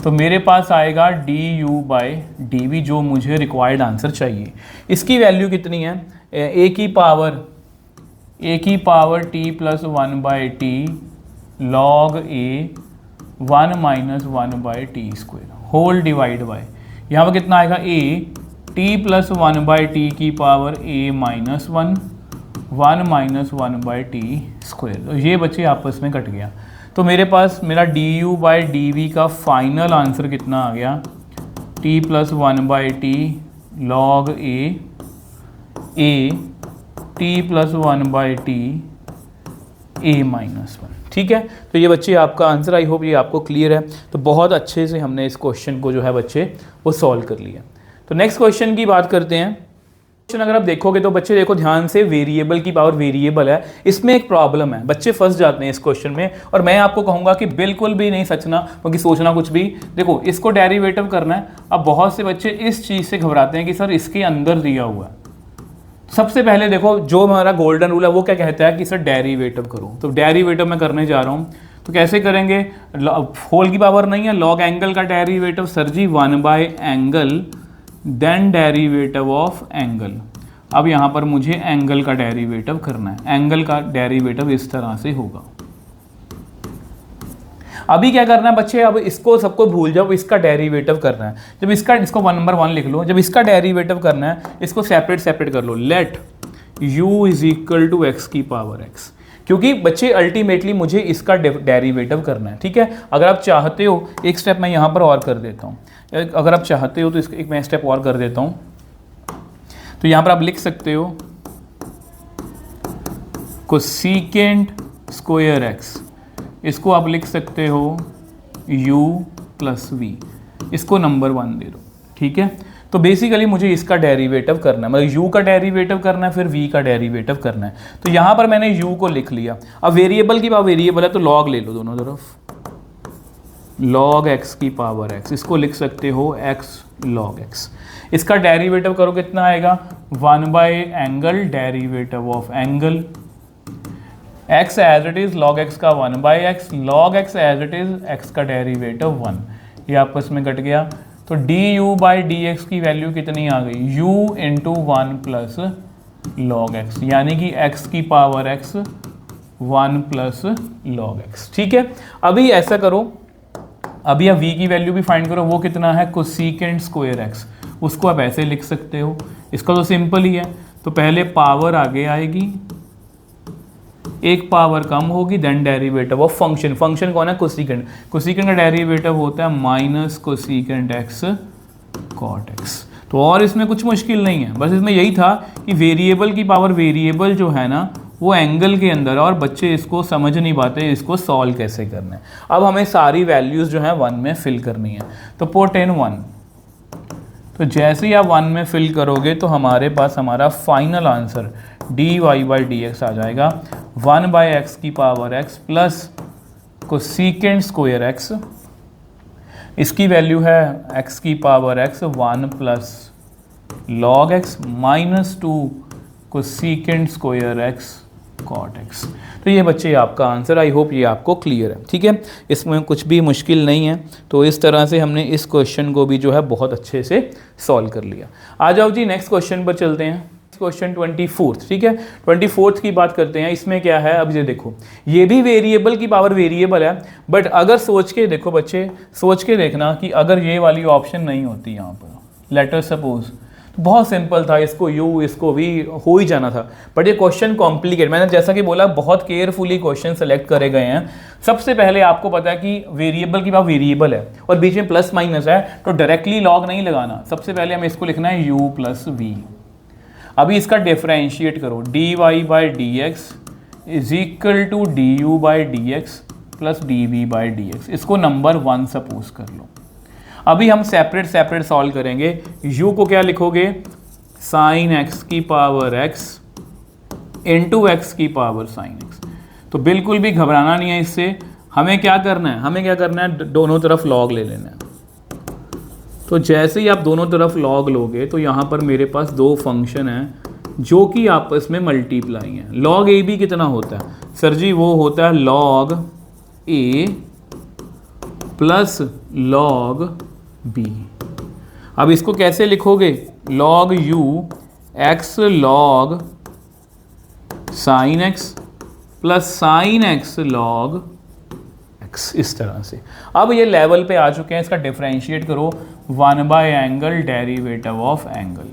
तो मेरे पास आएगा du/dv, जो मुझे रिक्वायर्ड आंसर चाहिए। इसकी वैल्यू कितनी है, a की power t + 1/t log a 1 - 1/t² whole divide by, यहाँ पर कितना आएगा, a t + 1/t की पावर a - 1 1 - 1/t²। तो ये बच्चे आपस में कट गया, तो मेरे पास मेरा du/dv का फाइनल आंसर कितना आ गया, t + 1/t log a t + 1/t a - 1। ठीक है, तो ये बच्चे आपका आंसर, आई होप ये आपको क्लियर है। तो बहुत अच्छे से हमने इस क्वेश्चन को जो है बच्चे वो सॉल्व कर लिया। तो नेक्स्ट क्वेश्चन की बात करते हैं। क्वेश्चन अगर आप देखोगे तो बच्चे देखो ध्यान से, वेरिएबल की पावर वेरिएबल है, इसमें एक प्रॉब्लम है, बच्चे फंस जाते हैं इस क्वेश्चन में। और मैं आपको कहूंगा कि बिल्कुल भी नहीं सचना, क्योंकि सोचना कुछ भी, देखो इसको डेरिवेटिव करना है। अब बहुत से बच्चे इस चीज़ से घबराते हैं कि सर इसके अंदर दिया हुआ है। सबसे पहले देखो, जो हमारा गोल्डन रूल है वो क्या कहता है कि सर डेरिवेटिव करो। तो डेरिवेटिव मैं करने जा रहा हूँ, तो कैसे करेंगे, होल की पावर नहीं है, लॉग एंगल का डेरिवेटिव, सर जी 1/एंगल देन डेरिवेटिव ऑफ एंगल। अब यहाँ पर मुझे एंगल का डेरिवेटिव करना है, एंगल का डेरिवेटिव इस तरह से होगा। अभी क्या करना है बच्चे, अब इसको सबको भूल जाओ, इसका डेरिवेटिव करना है। जब इसको 1 नंबर 1 लिख लो, जब इसका डेरिवेटिव करना है इसको सेपरेट कर लो, लेट u = x की पावर x, क्योंकि बच्चे अल्टीमेटली मुझे इसका डेरिवेटिव करना है। ठीक है, अगर आप चाहते हो, एक स्टेप मैं यहाँ पर और कर देता हूँ, अगर आप चाहते हो तो इसका एक मैं स्टेप और कर देता हूँ। तो यहाँ पर आप लिख सकते हो कोसेकेंट स्क्वायर x, इसको आप लिख सकते हो u + v, इसको नंबर 1 दे दो। ठीक है, तो बेसिकली मुझे इसका डेरिवेटिव करना है, मतलब u का डेरिवेटिव करना है, फिर v का डेरिवेटिव करना है। तो यहाँ पर मैंने u को लिख लिया। अब वेरिएबल की पावर वेरिएबल है तो log ले लो दोनों तरफ, log x की पावर x, इसको लिख सकते हो x log x। इसका डेरिवेटिव करो कितना आएगा, 1/एंगल derivative of angle, x as it is log x का 1/x log x as it is x का डेरिवेटिव 1, ये आपस में कट गया। तो du/dx की वैल्यू कितनी आ गई, u × 1 + log x, यानी कि x की पावर x 1 + log x। ठीक है, अभी ऐसा करो, अभी आप v की वैल्यू भी फाइंड करो, वो कितना है, कोसेकेंट स्क्वायर x, उसको आप ऐसे लिख सकते हो। इसका तो सिंपल ही है, तो पहले पावर आगे आएगी, एक पावर कम होगी, then derivative of function, function कौन है, कोसेकेंट, कोसेकेंट का डेरिवेटिव होता है minus cosecant x cot x। तो और इसमें कुछ मुश्किल नहीं है, बस इसमें यही था कि वेरिएबल की पावर वेरिएबल जो है ना वो एंगल के अंदर, और बच्चे इसको समझ नहीं पाते, इसको सॉल्व कैसे करना है। अब हमें सारी वैल्यूज़ जो है 1 में फिल करनी है, तो पुट इन 1। तो जैसे ही आप 1 में फिल करोगे तो हमारे पास हमारा फाइनल आंसर dy/dx आ जाएगा, 1/x की power x plus cosecant square x, इसकी वैल्यू है x की power x 1 + log x -2 cosecant square x cot x। तो ये बच्चे आपका आंसर, आई होप ये आपको क्लियर है। ठीक है, इसमें कुछ भी मुश्किल नहीं है। तो इस तरह से हमने इस क्वेश्चन को भी जो है बहुत अच्छे से सॉल्व कर लिया। आ जाओ जी नेक्स्ट क्वेश्चन पर चलते हैं। क्वेश्चन 24, ठीक है, 24 की बात करते हैं। इसमें क्या है, अब ये देखो, ये भी वेरिएबल की पावर वेरिएबल है, बट अगर सोच के देखो बच्चे, सोच के देखना कि अगर ये वाली ऑप्शन नहीं होती यहाँ पर, लेटर सपोज, तो बहुत सिंपल था, इसको u इसको v हो ही जाना था। बट ये क्वेश्चन कॉम्प्लिकेट, मैंने जैसा कि बोला बहुत केयरफुली क्वेश्चन सेलेक्ट करे गए हैं। सबसे पहले आपको पता है कि वेरिएबल की पावर वेरिएबल है और बीच में प्लस माइनस है, तो डायरेक्टली लॉग नहीं लगाना, सबसे पहले हमें इसको लिखना है u + v। अभी इसका डिफरेंशिएट करो, dy/dx = du/dx + dv/dx, इसको नंबर 1 सपोज कर लो। अभी हम सेपरेट सॉल्व करेंगे। u को क्या लिखोगे, sin x की पावर x × x की पावर sin x। तो बिल्कुल भी घबराना नहीं है इससे। हमें क्या करना है, हमें क्या करना है, दोनों तरफ लॉग ले लेना है। तो जैसे ही आप दोनों तरफ लॉग लोगे तो यहाँ पर मेरे पास दो फंक्शन हैं जो कि आपस में मल्टीप्लाई हैं। लॉग ए बी कितना होता है सर जी, वो होता है लॉग ए प्लस लॉग बी। अब इसको कैसे लिखोगे, log you x log sign x plus sine x log x, इस तरह से। अब ये लेवल पे आ चुके हैं, इसका डिफरेंशिएट करो 1/एंगल डेरिवेटिव ऑफ एंगल।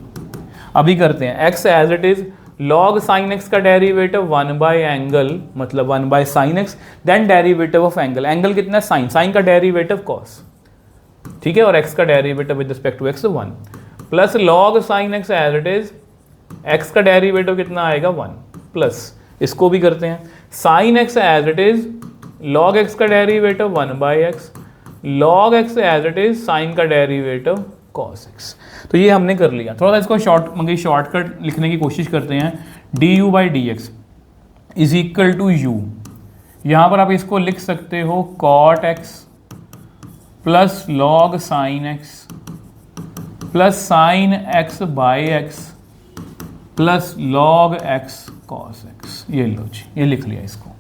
अभी करते हैं x as it is log sin x का डेरिवेटिव 1/एंगल मतलब 1/sin x, then derivative of angle. Angle कितना है, साइन, साइन का डेरिवेटिव cos, ठीक है, और x का derivative with respect to x 1 plus log sin x as it is x का डेरिवेटिव कितना आएगा 1 प्लस इसको भी करते हैं sin x as it is log x का derivative 1/x log x as it is sin का डेरिवेटिव cos x। तो ये हमने कर लिया। थोड़ा सा इसको शॉर्टकट लिखने की कोशिश करते हैं। du/dx is equal to you, यहाँ पर आप इसको लिख सकते हो cot x plus log sin x plus sin x by x plus log x cos x। ये लो जी, ये लिख लिया इसको।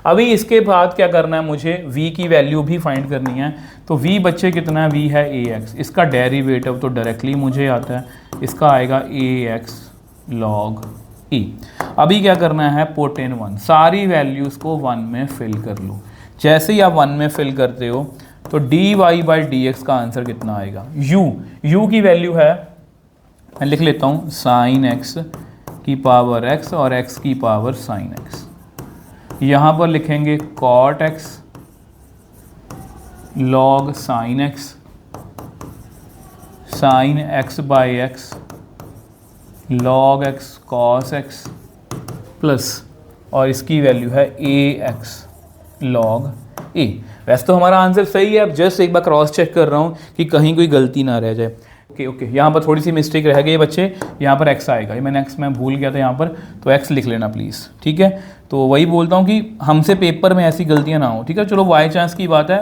अभी इसके बाद क्या करना है, मुझे v की वैल्यू भी फाइंड करनी है। तो v बच्चे कितना है, v है ax, इसका डेरिवेटिव तो डायरेक्टली मुझे आता है, इसका आएगा ax log e। अभी क्या करना है, पुट इन 1, सारी वैल्यूज़ को 1 में फिल कर लो। जैसे ही आप 1 में फिल करते हो तो dy/dx का आंसर कितना आएगा, u की वैल्यू है, मैं लिख लेता हूँ sin x की पावर x और x की पावर sin x। यहाँ पर लिखेंगे cot x log sin x sin x by x log x cos x plus और इसकी वैल्यू है ax log a। वैसे तो हमारा आंसर सही है, अब जस्ट एक बार क्रॉस चेक कर रहा हूँ कि कहीं कोई गलती ना रह जाए। ओके, यहाँ पर थोड़ी सी मिस्टेक रह गई बच्चे, यहाँ पर x आएगा, ये मैंने x मैं भूल गया था यहाँ पर, तो x लिख लेना प्लीज़, ठीक है। तो वही बोलता हूँ कि हमसे पेपर में ऐसी गलतियाँ ना हो, ठीक है। चलो बाई चांस की बात है,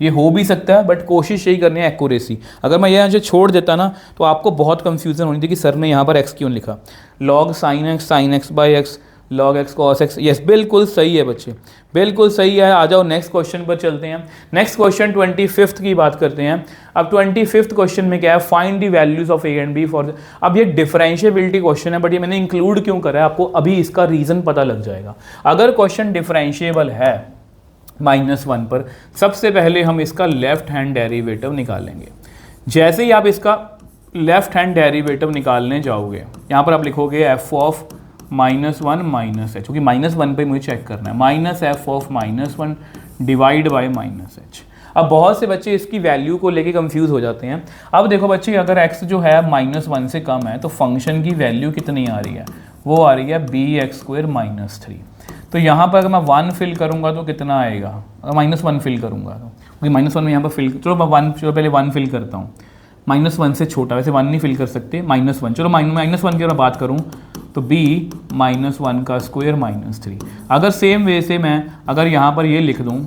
ये हो भी सकता है, बट कोशिश यही करनी है एक्यूरेसी। अगर मैं यहाँ से छोड़ देता ना तो आपको बहुत कंफ्यूजन होनी थी कि सर ने यहाँ पर x क्यों लिखा। log sin x by x log x cos x, yes बिल्कुल सही है बच्चे, बिल्कुल सही है। आ जाओ नेक्स्ट क्वेश्चन पर चलते हैं। नेक्स्ट क्वेश्चन 25th की बात करते हैं। अब 25th क्वेश्चन में क्या है, find the values of a and b for. अब ये डिफरेंशिएबिलिटी क्वेश्चन है, बट ये मैंने इंक्लूड क्यों करा है आपको अभी इसका रीज़न पता लग जाएगा। अगर क्वेश्चन डिफरेंशिएबल है -1 पर, सबसे पहले हम इसका लेफ्ट हैंड डेरिवेटिव निकालेंगे। जैसे ही आप इसका लेफ्ट हैंड डेरिवेटिव निकालने जाओगे, यहाँ पर आप लिखोगे f ऑफ -1 माइनस h, क्योंकि -1 पे मुझे चेक करना है, minus f of -1 divide by -h। अब बहुत से बच्चे इसकी वैल्यू को लेके कंफ्यूज हो जाते हैं। अब देखो बच्चे, अगर x जो है -1 से कम है तो फंक्शन की वैल्यू कितनी आ रही है, वो आ रही है bx² -3। तो यहाँ पर अगर मैं 1 फिल करूँगा तो कितना आएगा, अगर -1 फिल करूँगा तो, क्योंकि -1 में यहाँ पर फिल, चलो मैं पहले 1 फिल करता हूँ। -1 से छोटा, वैसे 1 नहीं फिल कर सकते, -1, चलो -1 की अगर बात करूँ तो b -1 का स्क्वायर -3। अगर सेम वे से मैं अगर यहाँ पर ये लिख दूँ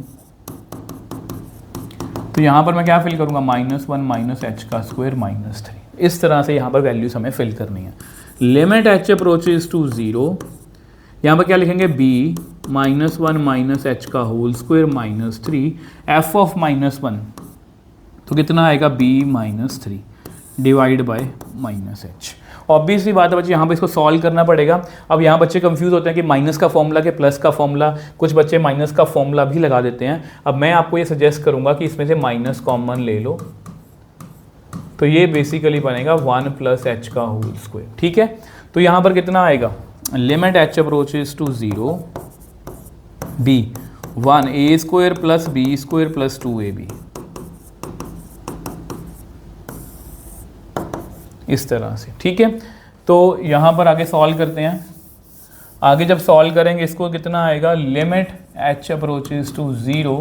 तो यहाँ पर मैं क्या फिल करूँगा, -1 - h का स्क्वायर -3। इस तरह से यहाँ पर वैल्यूज हमें फिल करनी है। लिमिट h अप्रोचेज टू 0, यहाँ पर क्या लिखेंगे, b -1 - h का होल स्क्वायर -3 f ऑफ -1, तो कितना आएगा b-3 divide by -h। Obviously बात है बच्चे, यहाँ पे इसको सॉल्व करना पड़ेगा। अब यहाँ बच्चे कंफ्यूज होते हैं कि माइनस का फॉर्मूला के प्लस का फॉर्मूला, कुछ बच्चे माइनस का फॉर्मूला भी लगा देते हैं। अब मैं आपको ये सजेस्ट करूँगा कि इसमें से माइनस कॉमन ले लो, तो ये बेसिकली बनेगा 1 + h का होल स्क्वायर, ठीक है। तो यहाँ पर कितना आएगा, limit h approaches to 0 b 1a² + b² + 2ab, इस तरह से, ठीक है। तो यहाँ पर आगे सॉल्व करते हैं। आगे जब सॉल्व करेंगे इसको कितना आएगा, लिमिट h अप्रोचेज टू 0,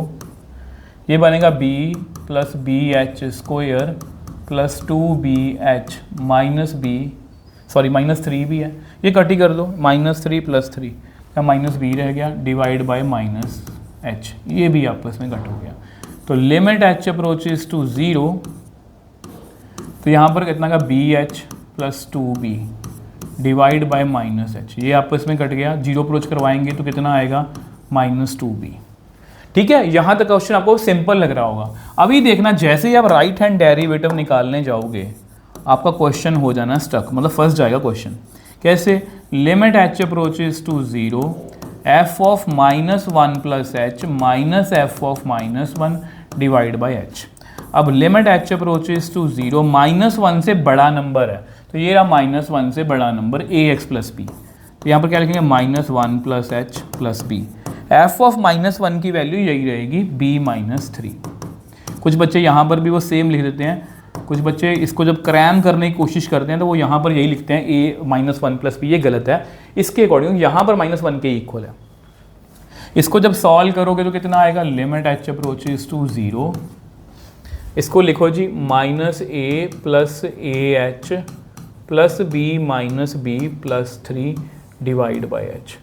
ये बनेगा b + bh² + 2bh - b, sorry -3 भी है, ये कट ही कर दो, -3 + 3 या माइनस बी रह गया डिवाइड बाय माइनस एच, ये भी आपस में कट हो गया। तो लिमिट एच अप्रोचेस टू 0, तो यहाँ पर कितना का b h plus 2b divide by minus h, ये आपस में कट गया। 0 अप्रोच करवाएंगे तो कितना आएगा -2b। ठीक है, यहाँ तक क्वेश्चन आपको सिंपल लग रहा होगा। अभी देखना जैसे ही आप राइट हैंड डेरिवेटिव निकालने जाओगे आपका क्वेश्चन हो जाना स्टक, मतलब फंस जाएगा क्वेश्चन। कैसे? Limit h approaches to 0 f of -1 plus h minus f of -1 divide by h. अब लिमिट एच अप्रोचेस टू 0, -1 से बड़ा नंबर है तो ये रहा -1 से बड़ा number a x plus b, तो यहाँ पर क्या लिखेंगे -1 plus h plus b. F of -1 की वैल्यू यही रहेगी b-3। कुछ बच्चे यहाँ पर भी वो सेम लिख देते हैं, कुछ बच्चे इसको जब क्रैम करने की कोशिश करते हैं तो वो यहाँ पर यही लिखते हैं a -1 प्लस बी, ये गलत है। इसके अकॉर्डिंग यहाँ पर -1 के इक्वल है। इसको जब सॉल्व करोगे तो कितना आएगा? लिमिट एच अप्रोचेस टू 0, इसको लिखो जी -a plus a h plus b minus b plus 3 divide by h,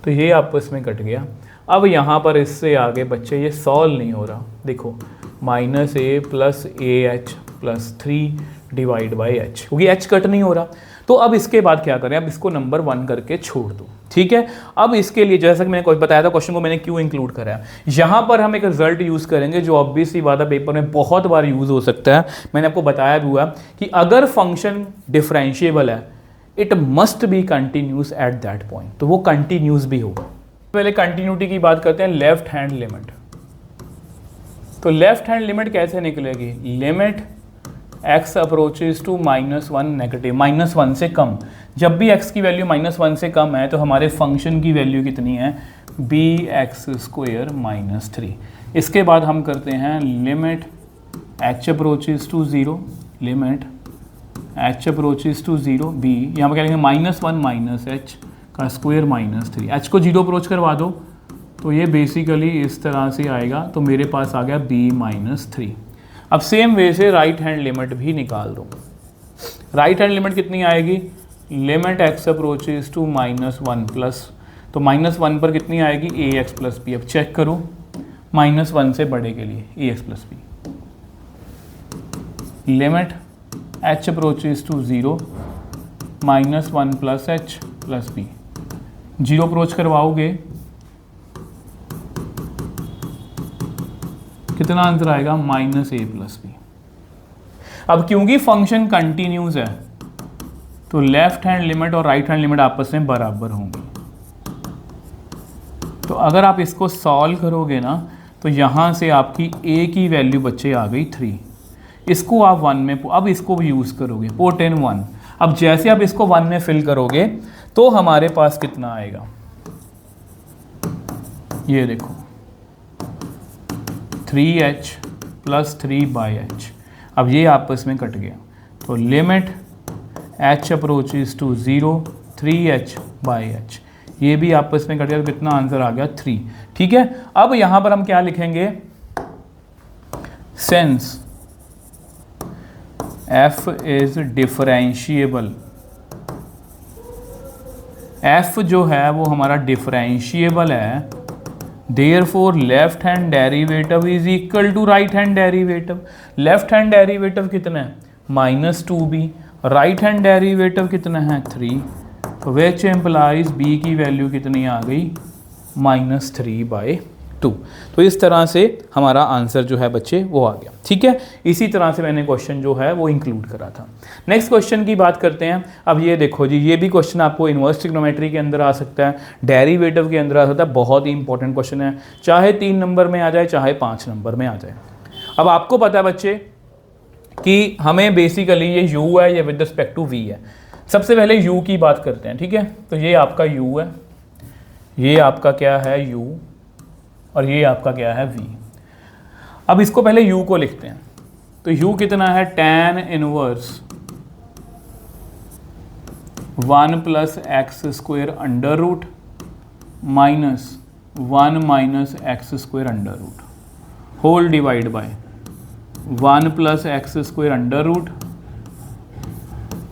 तो ये आपस में कट गया। अब यहाँ पर इससे आगे बच्चे ये सॉल्व नहीं हो रहा, देखो -a plus a h plus 3 divide by H, क्योंकि एच कट नहीं हो रहा। तो अब इसके बाद क्या करें? अब इसको नंबर 1 करके छोड़ दो। ठीक है, अब इसके लिए जैसा कि मैंने बताया था क्वेश्चन को मैंने क्यों इंक्लूड करा है, यहाँ पर हम एक रिजल्ट यूज़ करेंगे जो ऑब्वियसली बात है पेपर में बहुत बार यूज़ हो सकता है। मैंने आपको बताया भी हुआ कि अगर फंक्शन डिफरेंशिएबल है it must be continuous at that point, तो वो कंटिन्यूस भी होगा। पहले कंटिन्यूटी की बात करते हैं, लेफ्ट हैंड लिमिट। तो लेफ्ट हैंड लिमिट कैसे निकलेगी? Limit x approaches to -1 negative, -1 से कम। जब भी x की वैल्यू -1 से कम है तो हमारे फंक्शन की वैल्यू कितनी है? bx² -3। इसके बाद हम करते हैं limit h approaches to 0, limit h approaches to 0 b, यहाँ पर क्या लिखेंगे? -1 माइनस एच का स्क्वायर -3। h को 0 अप्रोच करवा दो तो ये बेसिकली इस तरह से आएगा, तो मेरे पास आ गया b-3। अब सेम वे से राइट हैंड लिमिट भी निकाल दो। राइट हैंड लिमिट कितनी आएगी? Limit x approaches to -1 plus, तो -1 पर कितनी आएगी? ax plus b. अब चेक करो -1 से बड़े के लिए ax plus b. Limit h approaches to 0 -1 plus h plus b, 0 approach करवाओगे कितना आंसर आएगा? -a plus b. अब क्योंकि फंक्शन कंटिन्यूस है तो लेफ्ट हैंड लिमिट और राइट हैंड लिमिट आपस में बराबर होंगी। तो अगर आप इसको सॉल्व करोगे ना तो यहाँ से आपकी a की वैल्यू बच्चे आ गई 3, इसको आप 1 में, अब इसको भी यूज़ करोगे, पुट इन 1। अब जैसे आप इसको 1 में फिल करोगे तो हमारे पास कितना आएगा? ये देखो 3h प्लस 3/h। अब ये आपस में कट गया, तो limit h approaches to 0 3h/h, ये भी आपस में कट गया, तो कितना आंसर आ गया? 3। ठीक है, अब यहाँ पर हम क्या लिखेंगे? Since f is differentiable, f जो है वो हमारा डिफरेंशिएबल है, therefore left hand derivative is equal to right hand derivative. Left hand derivative कितना है? -2b। राइट हैंड डेरिवेटिव कितना है? 3, विच एम्प्लाइज b की वैल्यू कितनी आ गई? -3/2। तो इस तरह से हमारा आंसर जो है बच्चे वो आ गया। ठीक है, इसी तरह से मैंने क्वेश्चन जो है वो इंक्लूड करा था। नेक्स्ट क्वेश्चन की बात करते हैं। अब ये देखो जी, ये भी क्वेश्चन आपको इनवर्स ट्रिग्नोमेट्री के अंदर आ सकता है, डेरिवेटिव के अंदर आ सकता है। बहुत ही इंपॉर्टेंट क्वेश्चन है, चाहे 3 नंबर में आ जाए चाहे 5 नंबर में आ जाए। अब आपको पता है बच्चे कि हमें बेसिकली ये u है, ये विद रिस्पेक्ट टू v है। सबसे पहले u की बात करते हैं। ठीक है, तो ये आपका u है, ये आपका क्या है? u, और ये आपका क्या है? v। अब इसको पहले u को लिखते हैं, तो u कितना है? tan inverse 1 plus x square under root minus 1 minus x square under root whole divide by 1 plus x square under root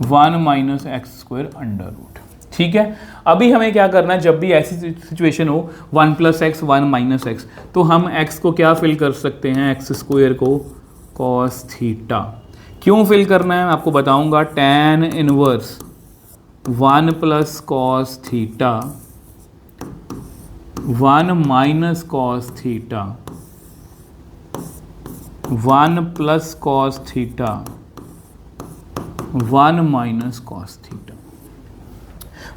1 minus x square under root. ठीक है, अभी हमें क्या करना है, जब भी ऐसी सिचुएशन हो 1 + x 1 - x, तो हम x को क्या फिल कर सकते हैं, x² को cos थीटा। क्यों फिल करना है मैं आपको बताऊंगा। tan inverse 1 + cos theta 1 - cos theta 1 + cos theta 1 - cos theta.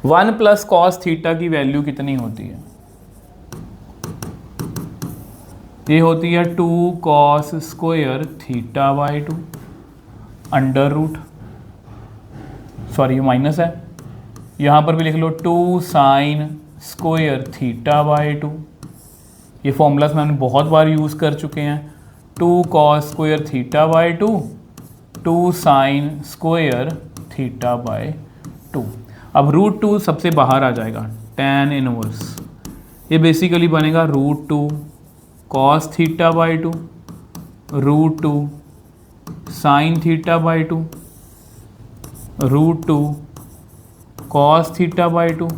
1 + cos theta की वैल्यू कितनी होती है, ये होती है 2 cos² θ/2 √ सॉरी ये माइनस है, यहाँ पर भी लिख लो 2 sin² θ/2। ये फॉर्मूलाज मैंने बहुत बार यूज़ कर चुके हैं। 2 cos² θ/2 2 sin² θ/2। अब √2 सबसे बाहर आ जाएगा, tan इनवर्स ये बेसिकली बनेगा √2 cos θ/2 √2 sin θ/2 √2 cos θ/2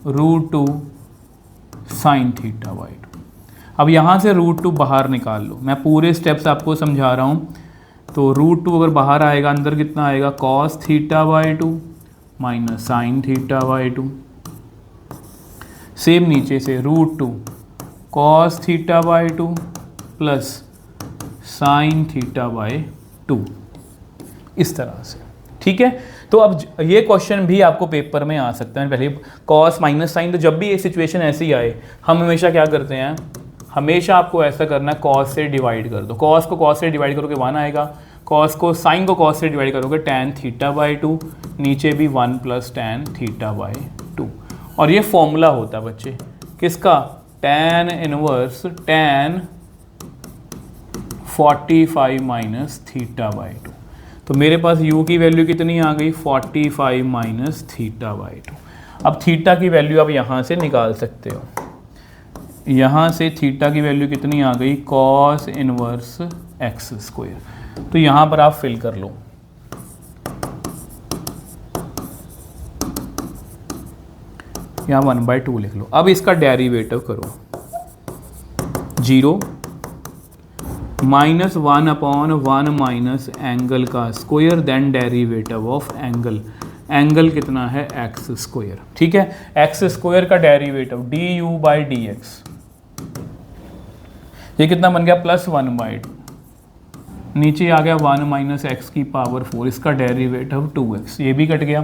√2 sin θ/2। अब यहाँ से √2 बाहर निकाल लो, मैं पूरे स्टेप्स आपको समझा रहा हूँ। तो √2 अगर बाहर आएगा, अंदर कितना आएगा, cos θ/2 - sin θ/2। सेम नीचे से √2 cos θ/2 + sin θ/2, इस तरह से। ठीक है, तो अब ये क्वेश्चन भी आपको पेपर में आ सकता है। पहले cos - sin, तो जब भी ये सिचुएशन ऐसी आए, हम हमेशा क्या करते हैं, हमेशा आपको ऐसा करना है, cos से डिवाइड कर दो। cos को cos से डिवाइड करोगे 1 आएगा, cos को sin को cos से डिवाइड करोगे tan θ/2, नीचे भी 1 + tan θ/2। और ये फॉर्मूला होता है बच्चे किसका, tan इनवर्स tan 45 - θ/2। तो मेरे पास u की वैल्यू कितनी आ गई, 45 - θ/2। अब थीटा की वैल्यू आप यहाँ से निकाल सकते हो। यहाँ से थीटा की वैल्यू कितनी आ गई, cos इनवर्स x²। तो यहाँ पर आप फिल कर लो। यहाँ 1/2 लिख लो। अब इसका डेरिवेटिव करो, 0 -1/1 - एंगल का square then derivative of angle. Angle कितना है, x²। ठीक है, x² का डेरिवेटिव du/dx, ये कितना बन गया, +1/2। नीचे आ गया 1 - x⁴, इसका डेरिवेटिव 2x, ये भी कट गया।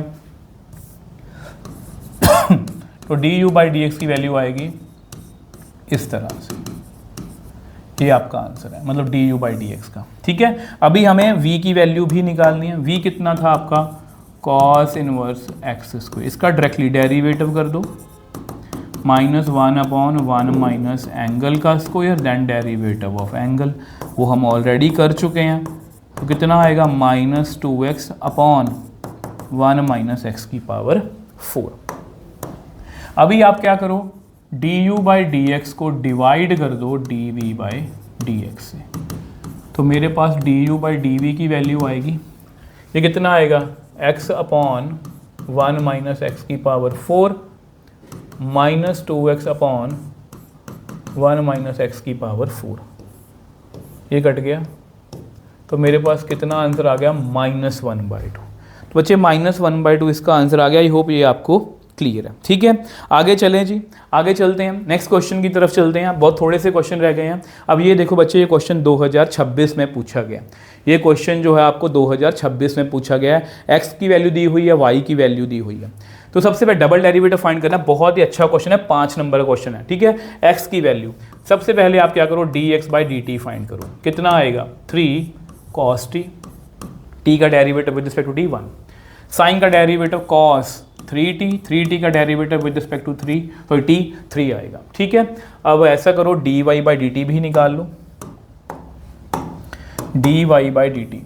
तो du/dx की वैल्यू आएगी इस तरह से, ये आपका आंसर है, मतलब du/dx का। ठीक है, अभी हमें v की वैल्यू भी निकालनी है। v कितना था आपका, cos इनवर्स x²। इसका डायरेक्टली डेरिवेटिव कर दो, -1/1 - एंगल का square then derivative of angle, वो हम ऑलरेडी कर चुके हैं। तो कितना आएगा, -2x/1 - x⁴। अभी आप क्या करो, du/dx को डिवाइड कर दो dv/dx से। तो मेरे पास du/dv की वैल्यू आएगी, ये कितना आएगा, x/1 - x⁴ -2x/1 - x⁴। ये कट गया, तो मेरे पास कितना आंसर आ गया, -1/2। तो बच्चे -1/2 इसका आंसर आ गया। आई होप ये आपको क्लियर है। ठीक है, आगे चलें जी, आगे चलते हैं, नेक्स्ट क्वेश्चन की तरफ चलते हैं। बहुत थोड़े से क्वेश्चन रह गए हैं। अब ये देखो बच्चे, ये क्वेश्चन 2026 में पूछा गया। ये क्वेश्चन जो है आपको 2026 में पूछा गया है। एक्स की वैल्यू दी हुई है, वाई की वैल्यू दी हुई है। तो सबसे पहले डबल डेरिवेटिव फाइंड करना, बहुत ही अच्छा क्वेश्चन है, 5 नंबर का क्वेश्चन है। ठीक है, एक्स की वैल्यू सबसे पहले आप क्या करो, dx/dt फाइंड करो। कितना आएगा, 3 cos t, t का derivative with respect to t 1, sine का डेरिवेटिव cos 3t, 3t का डेरिवेटिव विद रिस्पेक्ट टू 3, तो t 3 आएगा। ठीक है, अब ऐसा करो, dy/dt भी निकाल लो, dy/dt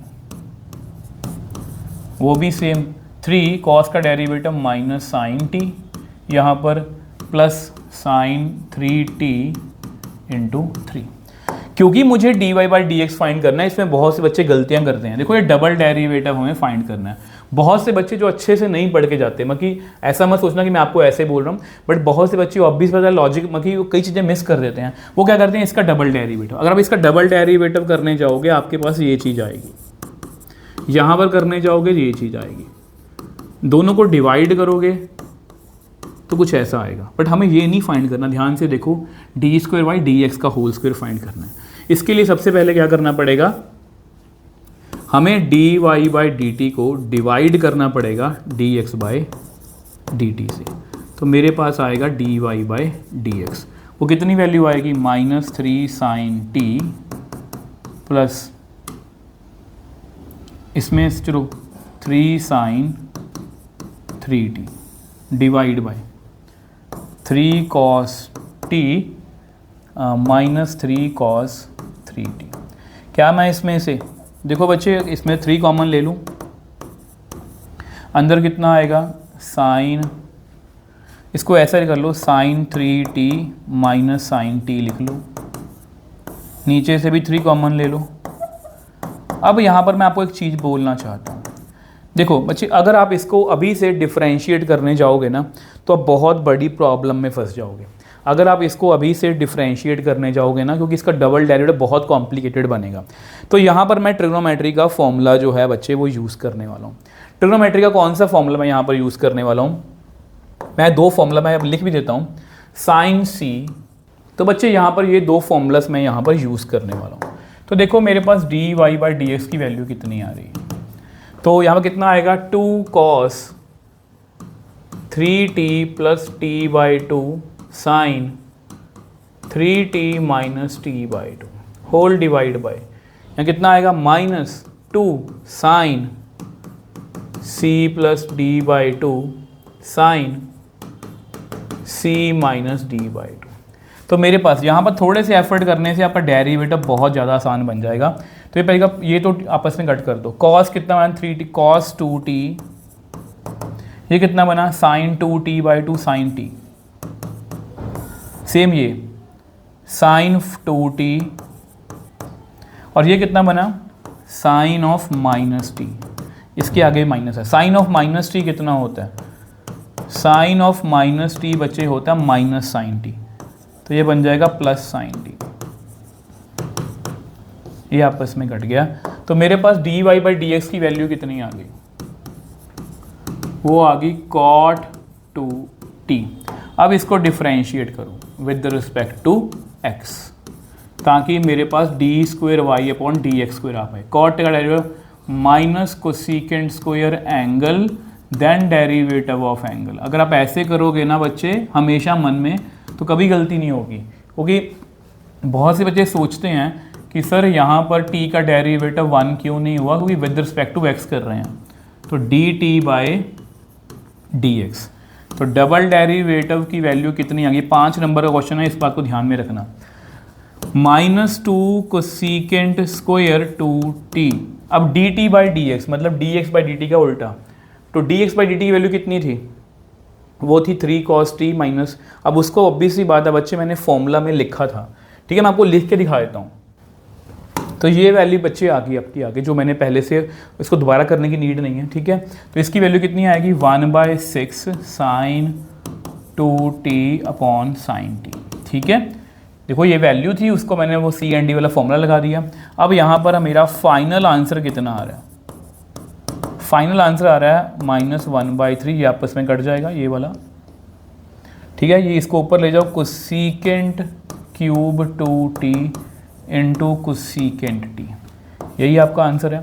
वो भी सेम, 3 cos का डेरिवेटिव माइनस साइन t, यहाँ पर प्लस साइन 3t इंटू 3। क्योंकि मुझे dy/dx फाइंड करना है, इसमें बहुत से बच्चे गलतियां करते हैं। देखो ये डबल डेरिवेटिव हमें फाइंड करना है, बहुत से बच्चे जो अच्छे से नहीं पढ़ के जाते, मतलब ऐसा मत सोचना कि मैं आपको ऐसे बोल रहा हूँ, बट बहुत से बच्चे ऑब्वियस पता है लॉजिक मतलब कई चीज़ें मिस कर देते हैं। वो क्या करते हैं, इसका डबल डेरिवेटिव, अगर आप इसका डबल डेरिवेटिव करने जाओगे आपके पास ये चीज़ आएगी, यहाँ पर करने जाओगे ये चीज़ आएगी, दोनों को डिवाइड करोगे तो कुछ ऐसा आएगा। बट हमें ये नहीं फाइंड करना, ध्यान से देखो, d square y d x का होल स्क्वायर फाइंड करना है। इसके लिए सबसे पहले क्या करना पड़ेगा, हमें d y by d t को डिवाइड करना पड़ेगा d x by d t से। तो मेरे पास आएगा d y by d x, वो कितनी वैल्यू आएगी, -3 साइन टी प्लस इसमें चलो 3 sine 3t divide by 3 cos t -3 cos 3t। क्या मैं इसमें से देखो बच्चे, इसमें 3 कॉमन ले लूँ, अंदर कितना आएगा साइन, इसको ऐसा कर लो sine 3t minus sine t लिख लो, नीचे से भी 3 कॉमन ले लो। अब यहाँ पर मैं आपको एक चीज़ बोलना चाहता हूँ, देखो बच्चे, अगर आप इसको अभी से डिफरेंशिएट करने जाओगे ना तो आप बहुत बड़ी प्रॉब्लम में फंस जाओगे। अगर आप इसको अभी से डिफरेंशिएट करने जाओगे ना, क्योंकि इसका डबल डेरिवेटिव बहुत कॉम्प्लिकेटेड बनेगा। तो यहाँ पर मैं ट्रिग्नोमेट्री का फॉर्मूला जो है बच्चे वो यूज़ करने वाला हूँ। ट्रिग्नोमेट्री का कौन सा फॉर्मूला मैं यहाँ पर यूज़ करने वाला हूँ, मैं 2 फॉर्मूला मैं लिख भी देता हूँ, साइन सी। तो बच्चे यहाँ पर ये 2 फॉर्मूलास मैं यहाँ पर यूज़ करने वाला हूँ। तो देखो मेरे पास d y by d x की वैल्यू कितनी आ रही है, तो यहाँ पर कितना आएगा 2 cos 3t plus t by 2 sine 3t minus t by 2 whole divide by, यहाँ कितना आएगा -2 sine c plus d by 2 sine c minus d by 2। तो मेरे पास यहाँ पर थोड़े से एफर्ट करने से आपका डेरिवेटिव बहुत ज़्यादा आसान बन जाएगा। तो ये पहले ये तो आपस में कट कर दो, कॉस कितना बना 3t कॉस 2t, ये कितना बना sine 2t by 2 sine t, same ये साइन 2t, और ये कितना बना साइन ऑफ माइनस टी, इसके आगे माइनस है, साइन ऑफ माइनस टी कितना होता है, साइन ऑफ माइनस टी बच्चे होता है माइनस साइन टी, तो ये बन जाएगा प्लस साइन टी, ये आपस में कट गया। तो मेरे पास d y by d x की वैल्यू कितनी आ गई, वो आ गई कॉट 2t। अब इसको डिफरेंशिएट करूँ विद रिस्पेक्ट टू x, ताकि मेरे पास d square y upon d x square आ पाए। कॉट का derivative minus cosecant square angle then derivative of angle. अगर आप ऐसे करोगे ना बच्चे हमेशा मन में, तो कभी गलती नहीं होगी, क्योंकि बहुत से बच्चे सोचते हैं कि सर यहाँ पर t का डेरिवेटिव 1 क्यों नहीं हुआ, क्योंकि विद रिस्पेक्ट टू x कर रहे हैं। तो dt बाई डी एक्स, तो डबल डेरिवेटिव की वैल्यू कितनी आ गई, 5 नंबर का क्वेश्चन है, इस बात को ध्यान में रखना, -2 कोसेकेंट स्क्वायर 2t। अब dt बाई डी एक्स मतलब dx बाई dt का उल्टा, तो dx बाई dt की वैल्यू कितनी थी, वो थी 3 cos t माइनस, अब उसको ऑब्वियसली बात है बच्चे मैंने फॉर्मूला में लिखा था, ठीक है, मैं आपको लिख के दिखा देता हूँ। तो ये वैल्यू बच्चे आ गई आपकी आगे, जो मैंने पहले से, इसको दोबारा करने की नीड नहीं है, ठीक है। तो इसकी वैल्यू कितनी आएगी 1/6 sign 2t upon sine t, ठीक है। देखो ये वैल्यू थी, उसको मैंने वो सी एंड डी वाला फॉर्मूला लगा दिया। अब यहाँ पर मेरा फाइनल आंसर कितना आ रहा है, फाइनल आंसर आ रहा है -1/3, ये आपस में कट जाएगा ये वाला, ठीक है। ये इसको ऊपर ले जाओ, cosecant cube 2t into cosecant t, यही आपका आंसर है,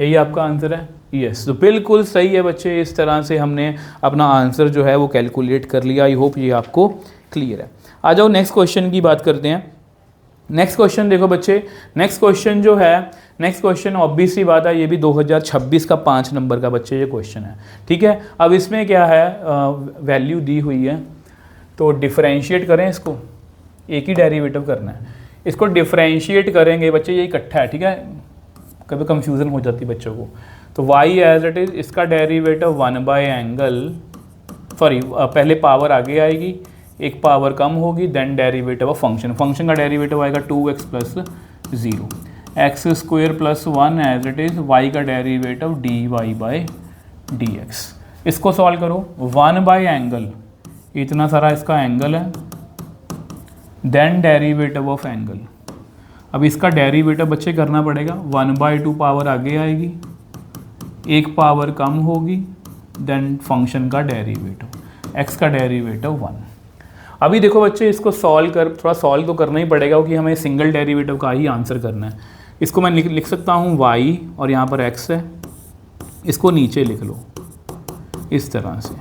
यही आपका आंसर है, यस। तो बिल्कुल सही है बच्चे, इस तरह से हमने अपना आंसर जो है वो कैलकुलेट कर लिया। आई होप ये आपको क्लियर है। आ जाओ नेक्स्ट क्वेश्चन की बात करते हैं। नेक्स्ट क्वेश्चन देखो बच्चे, नेक्स्ट क्वेश्चन जो है, नेक्स्ट क्वेश्चन ऑब्वियसली बात है, ये भी 2026 का 5 नंबर का बच्चे ये क्वेश्चन है, ठीक है। अब इसमें क्या है, वैल्यू दी हुई है, तो डिफरेंशिएट करें इसको, एक ही डेरिवेटिव करना है, इसको डिफरेंशिएट करेंगे बच्चे, ये इकट्ठा है, ठीक है, कभी कंफ्यूजन हो जाती है बच्चों को। तो y एज इट इज़, इसका डेरिवेटिव 1/एंगल, सॉरी पहले पावर आगे आएगी, एक पावर कम होगी, then derivative of function, function का डेरिवेटिव आएगा 2x plus 0, x square plus 1 as it is, y का डेरिवेटिव dy बाई dx। इसको सॉल्व करो, 1 बाई एंगल, इतना सारा इसका एंगल है, देन डेरिवेटिव ऑफ एंगल। अब इसका डेरिवेटिव बच्चे करना पड़ेगा, 1/2 पावर आगे आएगी, एक पावर कम होगी, देन फंक्शन का डेरिवेटिव, x का डेरिवेटिव 1। अभी देखो बच्चे, इसको सॉल्व कर, थोड़ा सॉल्व तो करना ही पड़ेगा क्योंकि हमें सिंगल डेरिवेटिव का ही आंसर करना है। इसको मैं लिख सकता हूँ y और यहाँ पर x है, इसको नीचे लिख लो इस तरह से।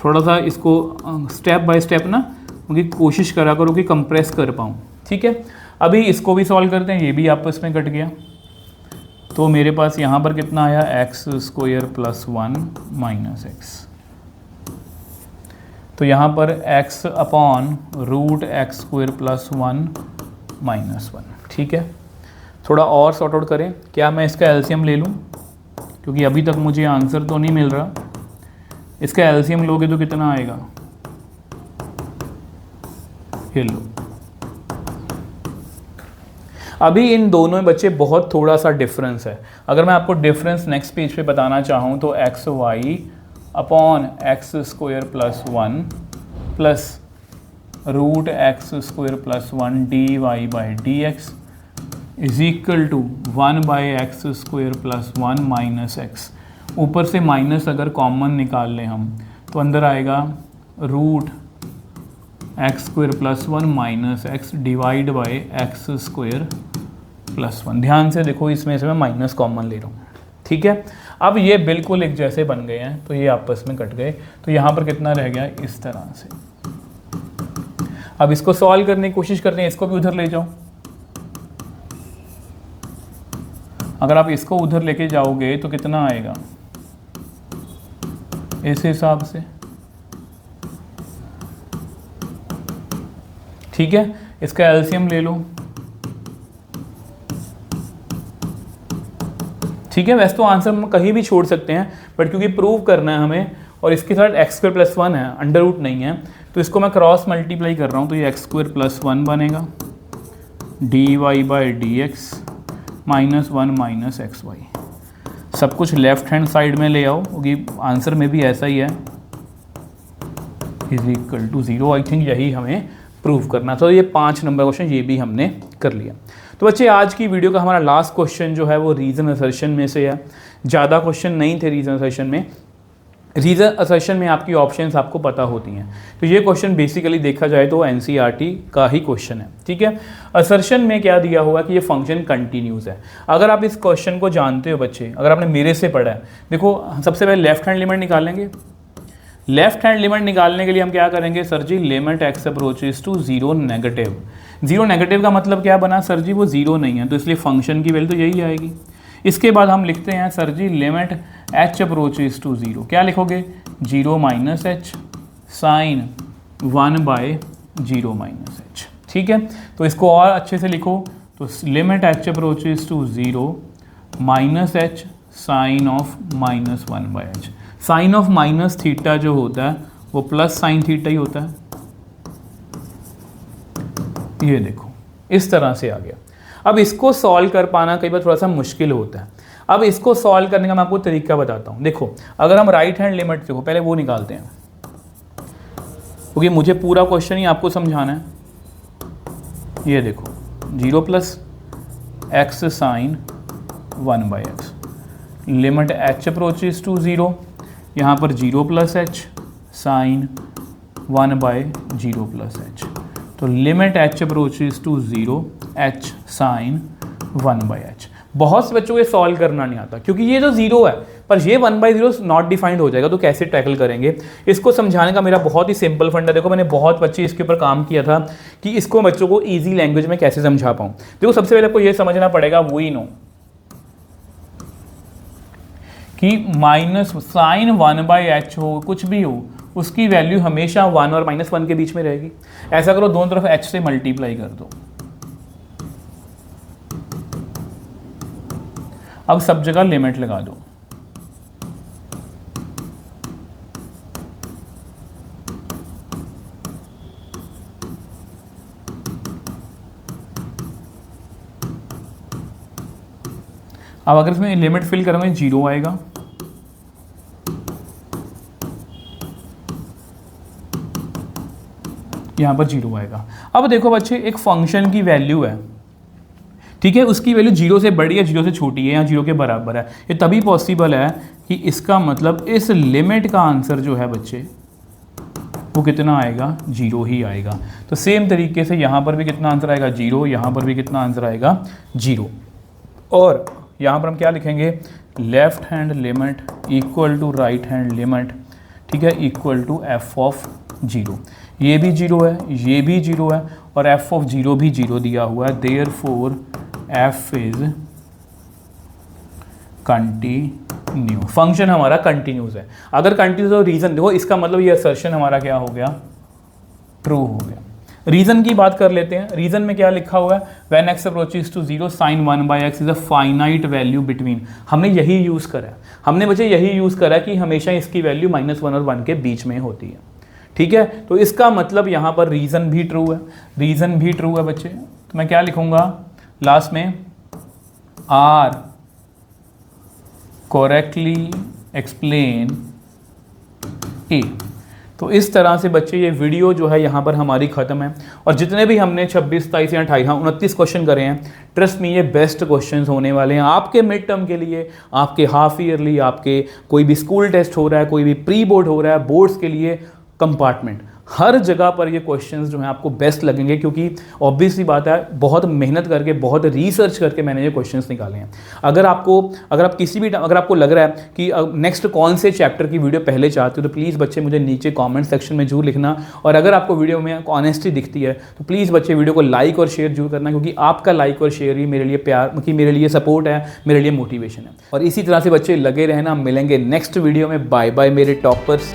थोड़ा सा इसको स्टेप बाय स्टेप ना क्योंकि कोशिश करा करो कि कंप्रेस कर पाऊँ, ठीक है। अभी इसको भी सॉल्व करते हैं, ये भी आपस में कट गया, तो मेरे पास यहाँ पर कितना आया, x² + 1 - x। तो यहाँ पर x अपॉन √x² + 1 - 1, ठीक है। थोड़ा और सॉर्ट आउट करें, क्या मैं इसका एलसीएम ले लूँ क्योंकि अभी तक मुझे आंसर तो नहीं मिल रहा। इसका एलसीएम लोगे तो कितना आएगा, ये लो। अभी इन दोनों में बच्चे बहुत थोड़ा सा डिफरेंस है। अगर मैं आपको डिफरेंस नेक्स्ट पेज पे बताना चाहूँ तो xy upon x² + 1 plus √x² + 1 dy/dx is equal to 1/x² + 1 - x। ऊपर से माइनस अगर कॉमन निकाल लें हम तो अंदर आएगा √x² + 1 - x divide by x² + 1। ध्यान से देखो, इसमें से मैं माइनस कॉमन ले रहा हूँ, ठीक है। अब ये बिल्कुल एक जैसे बन गए हैं, तो ये आपस में कट गए, तो यहाँ पर कितना रह गया, इस तरह से। अब इसको सॉल्व करने की कोशिश करते हैं, इसको भी उधर ले जाओ। अगर आप इसको उधर लेके जाओगे तो कितना आएगा, इस हिसाब से, ठीक है। इसका एलसीएम ले लो, ठीक है। वैसे तो आंसर हम कहीं भी छोड़ सकते हैं, बट क्योंकि प्रूव करना है हमें और इसके साथ x² + 1 है, अंडर रूट नहीं है, तो इसको मैं क्रॉस मल्टीप्लाई कर रहा हूँ, तो ये x² + 1 बनेगा dy/dx -1 - xy। सब कुछ लेफ्ट हैंड साइड में ले आओ क्योंकि आंसर में भी ऐसा ही है, is equal to 0। I think यही हमें प्रूव करना था। तो ये 5 नंबर क्वेश्चन ये भी हमने कर लिया। तो बच्चे, आज की वीडियो का हमारा लास्ट क्वेश्चन जो है वो रीज़न असर्शन में से है। ज़्यादा क्वेश्चन नहीं थे रीज़न असर्शन में। रीज़न असर्शन में आपकी ऑप्शंस आपको पता होती हैं, तो ये क्वेश्चन बेसिकली देखा जाए तो एनसीईआरटी का ही क्वेश्चन है, ठीक है। असर्शन में क्या दिया हुआ कि ये फंक्शन कंटिन्यूस है। अगर आप इस क्वेश्चन को जानते हो बच्चे, अगर आपने मेरे से पढ़ा है, देखो सबसे पहले लेफ्ट हैंड लिमिट निकालेंगे। लेफ्ट हैंड लिमिट निकालने के लिए हम क्या करेंगे, sir ji limit x approaches to 0 negative. 0 negative का मतलब क्या बना, सर जी वो 0 नहीं है, तो इसलिए फंक्शन की वैल्यू तो यही आएगी। इसके बाद हम लिखते हैं sir ji limit h approaches to 0, क्या लिखोगे, 0 - h साइन 1/0 - h, ठीक है। तो इसको और अच्छे से लिखो, तो limit h approaches to 0 -h sine of -1/h। Sine of minus theta जो होता है वो प्लस साइन थीटा ही होता है। ये देखो इस तरह से आ गया। अब इसको सॉल्व कर पाना कई बार थोड़ा सा मुश्किल होता है। अब इसको सॉल्व करने का मैं आपको तरीका बताता हूँ। देखो, अगर हम राइट हैंड लिमिट, देखो पहले वो निकालते हैं क्योंकि मुझे पूरा क्वेश्चन ही आपको समझाना है। ये देखो 0 + x sine 1/x, limit h approaches to 0, यहाँ पर 0 + h साइन 1/0 + h, तो limit h approaches to 0 h sine 1/h। बहुत से बच्चों को सॉल्व करना नहीं आता क्योंकि ये तो 0 है, पर ये 1/0 नॉट डिफाइंड हो जाएगा, तो कैसे टैकल करेंगे। इसको समझाने का मेरा बहुत ही सिंपल फंड है। देखो मैंने बहुत बच्चे इसके ऊपर काम किया था कि इसको बच्चों को ईजी लैंग्वेज में कैसे समझा पाऊँ। देखो सबसे पहले आपको ये समझना पड़ेगा, वही नो कि माइनस साइन 1/h हो, कुछ भी हो, उसकी वैल्यू हमेशा 1 और -1 के बीच में रहेगी। ऐसा करो, दोनों तरफ h से मल्टीप्लाई कर दो। अब सब जगह लिमिट लगा दो। अब अगर इसमें लिमिट फिल करोगे 0 आएगा, यहाँ पर 0 आएगा। अब देखो बच्चे, एक फंक्शन की वैल्यू है, ठीक है, उसकी वैल्यू 0 से बड़ी है, 0 से छोटी है या 0 के बराबर है। ये तभी पॉसिबल है कि इसका मतलब इस लिमिट का आंसर जो है बच्चे वो कितना आएगा, 0 ही आएगा। तो सेम तरीके से यहाँ पर भी कितना आंसर आएगा, 0, यहाँ पर भी कितना आंसर आएगा, 0। और यहाँ पर हम क्या लिखेंगे, left hand limit equal to right hand limit, ठीक है, इक्वल टू एफ ऑफ 0। ये भी 0 है, ये भी 0 है और एफ ऑफ 0 भी 0 दिया हुआ है। Therefore F is continue, function हमारा कंटिन्यूस है। अगर कंटिन्यूस हो रीजन देखो, इसका मतलब ये असर्शन हमारा क्या हो गया, ट्रू हो गया। रीजन की बात कर लेते हैं। रीजन में क्या लिखा हुआ है, when x approaches to 0 sin 1/x is a finite value between. हमने यही यूज़ करा है, हमने बच्चे यही यूज़ करा कि हमेशा इसकी वैल्यू -1 और 1 के बीच में होती है, ठीक है। तो इसका मतलब यहाँ पर रीजन भी ट्रू है, रीजन भी ट्रू है बच्चे। तो मैं क्या लिखूँगा लास्ट में, आर करेक्टली एक्सप्लेन ए। तो इस तरह से बच्चे ये वीडियो जो है यहाँ पर हमारी ख़त्म है। और जितने भी हमने 26, 27 या 28, हाँ 29 क्वेश्चन करे हैं, ट्रस्ट मी ये बेस्ट क्वेश्चंस होने वाले हैं आपके मिड टर्म के लिए, आपके हाफ ईयरली, आपके कोई भी स्कूल टेस्ट हो रहा है, कोई भी प्री बोर्ड हो रहा है, बोर्ड्स के लिए, कंपार्टमेंट, हर जगह पर ये क्वेश्चंस जो हैं आपको बेस्ट लगेंगे, क्योंकि ऑब्वियसली बात है बहुत मेहनत करके, बहुत रिसर्च करके मैंने ये क्वेश्चंस निकाले हैं। अगर आपको लग रहा है कि नेक्स्ट कौन से चैप्टर की वीडियो पहले चाहते हो, तो प्लीज़ बच्चे मुझे नीचे कमेंट सेक्शन में जरूर लिखना। और अगर आपको वीडियो में ऑनेस्टी दिखती है तो प्लीज़ बच्चे वीडियो को लाइक और शेयर जरूर करना, क्योंकि आपका लाइक और शेयर ही मेरे लिए प्यार, कि मेरे लिए सपोर्ट है, मेरे लिए मोटिवेशन है। और इसी तरह से बच्चे लगे रहना, मिलेंगे नेक्स्ट वीडियो में। बाय बाय मेरे टॉपर्स।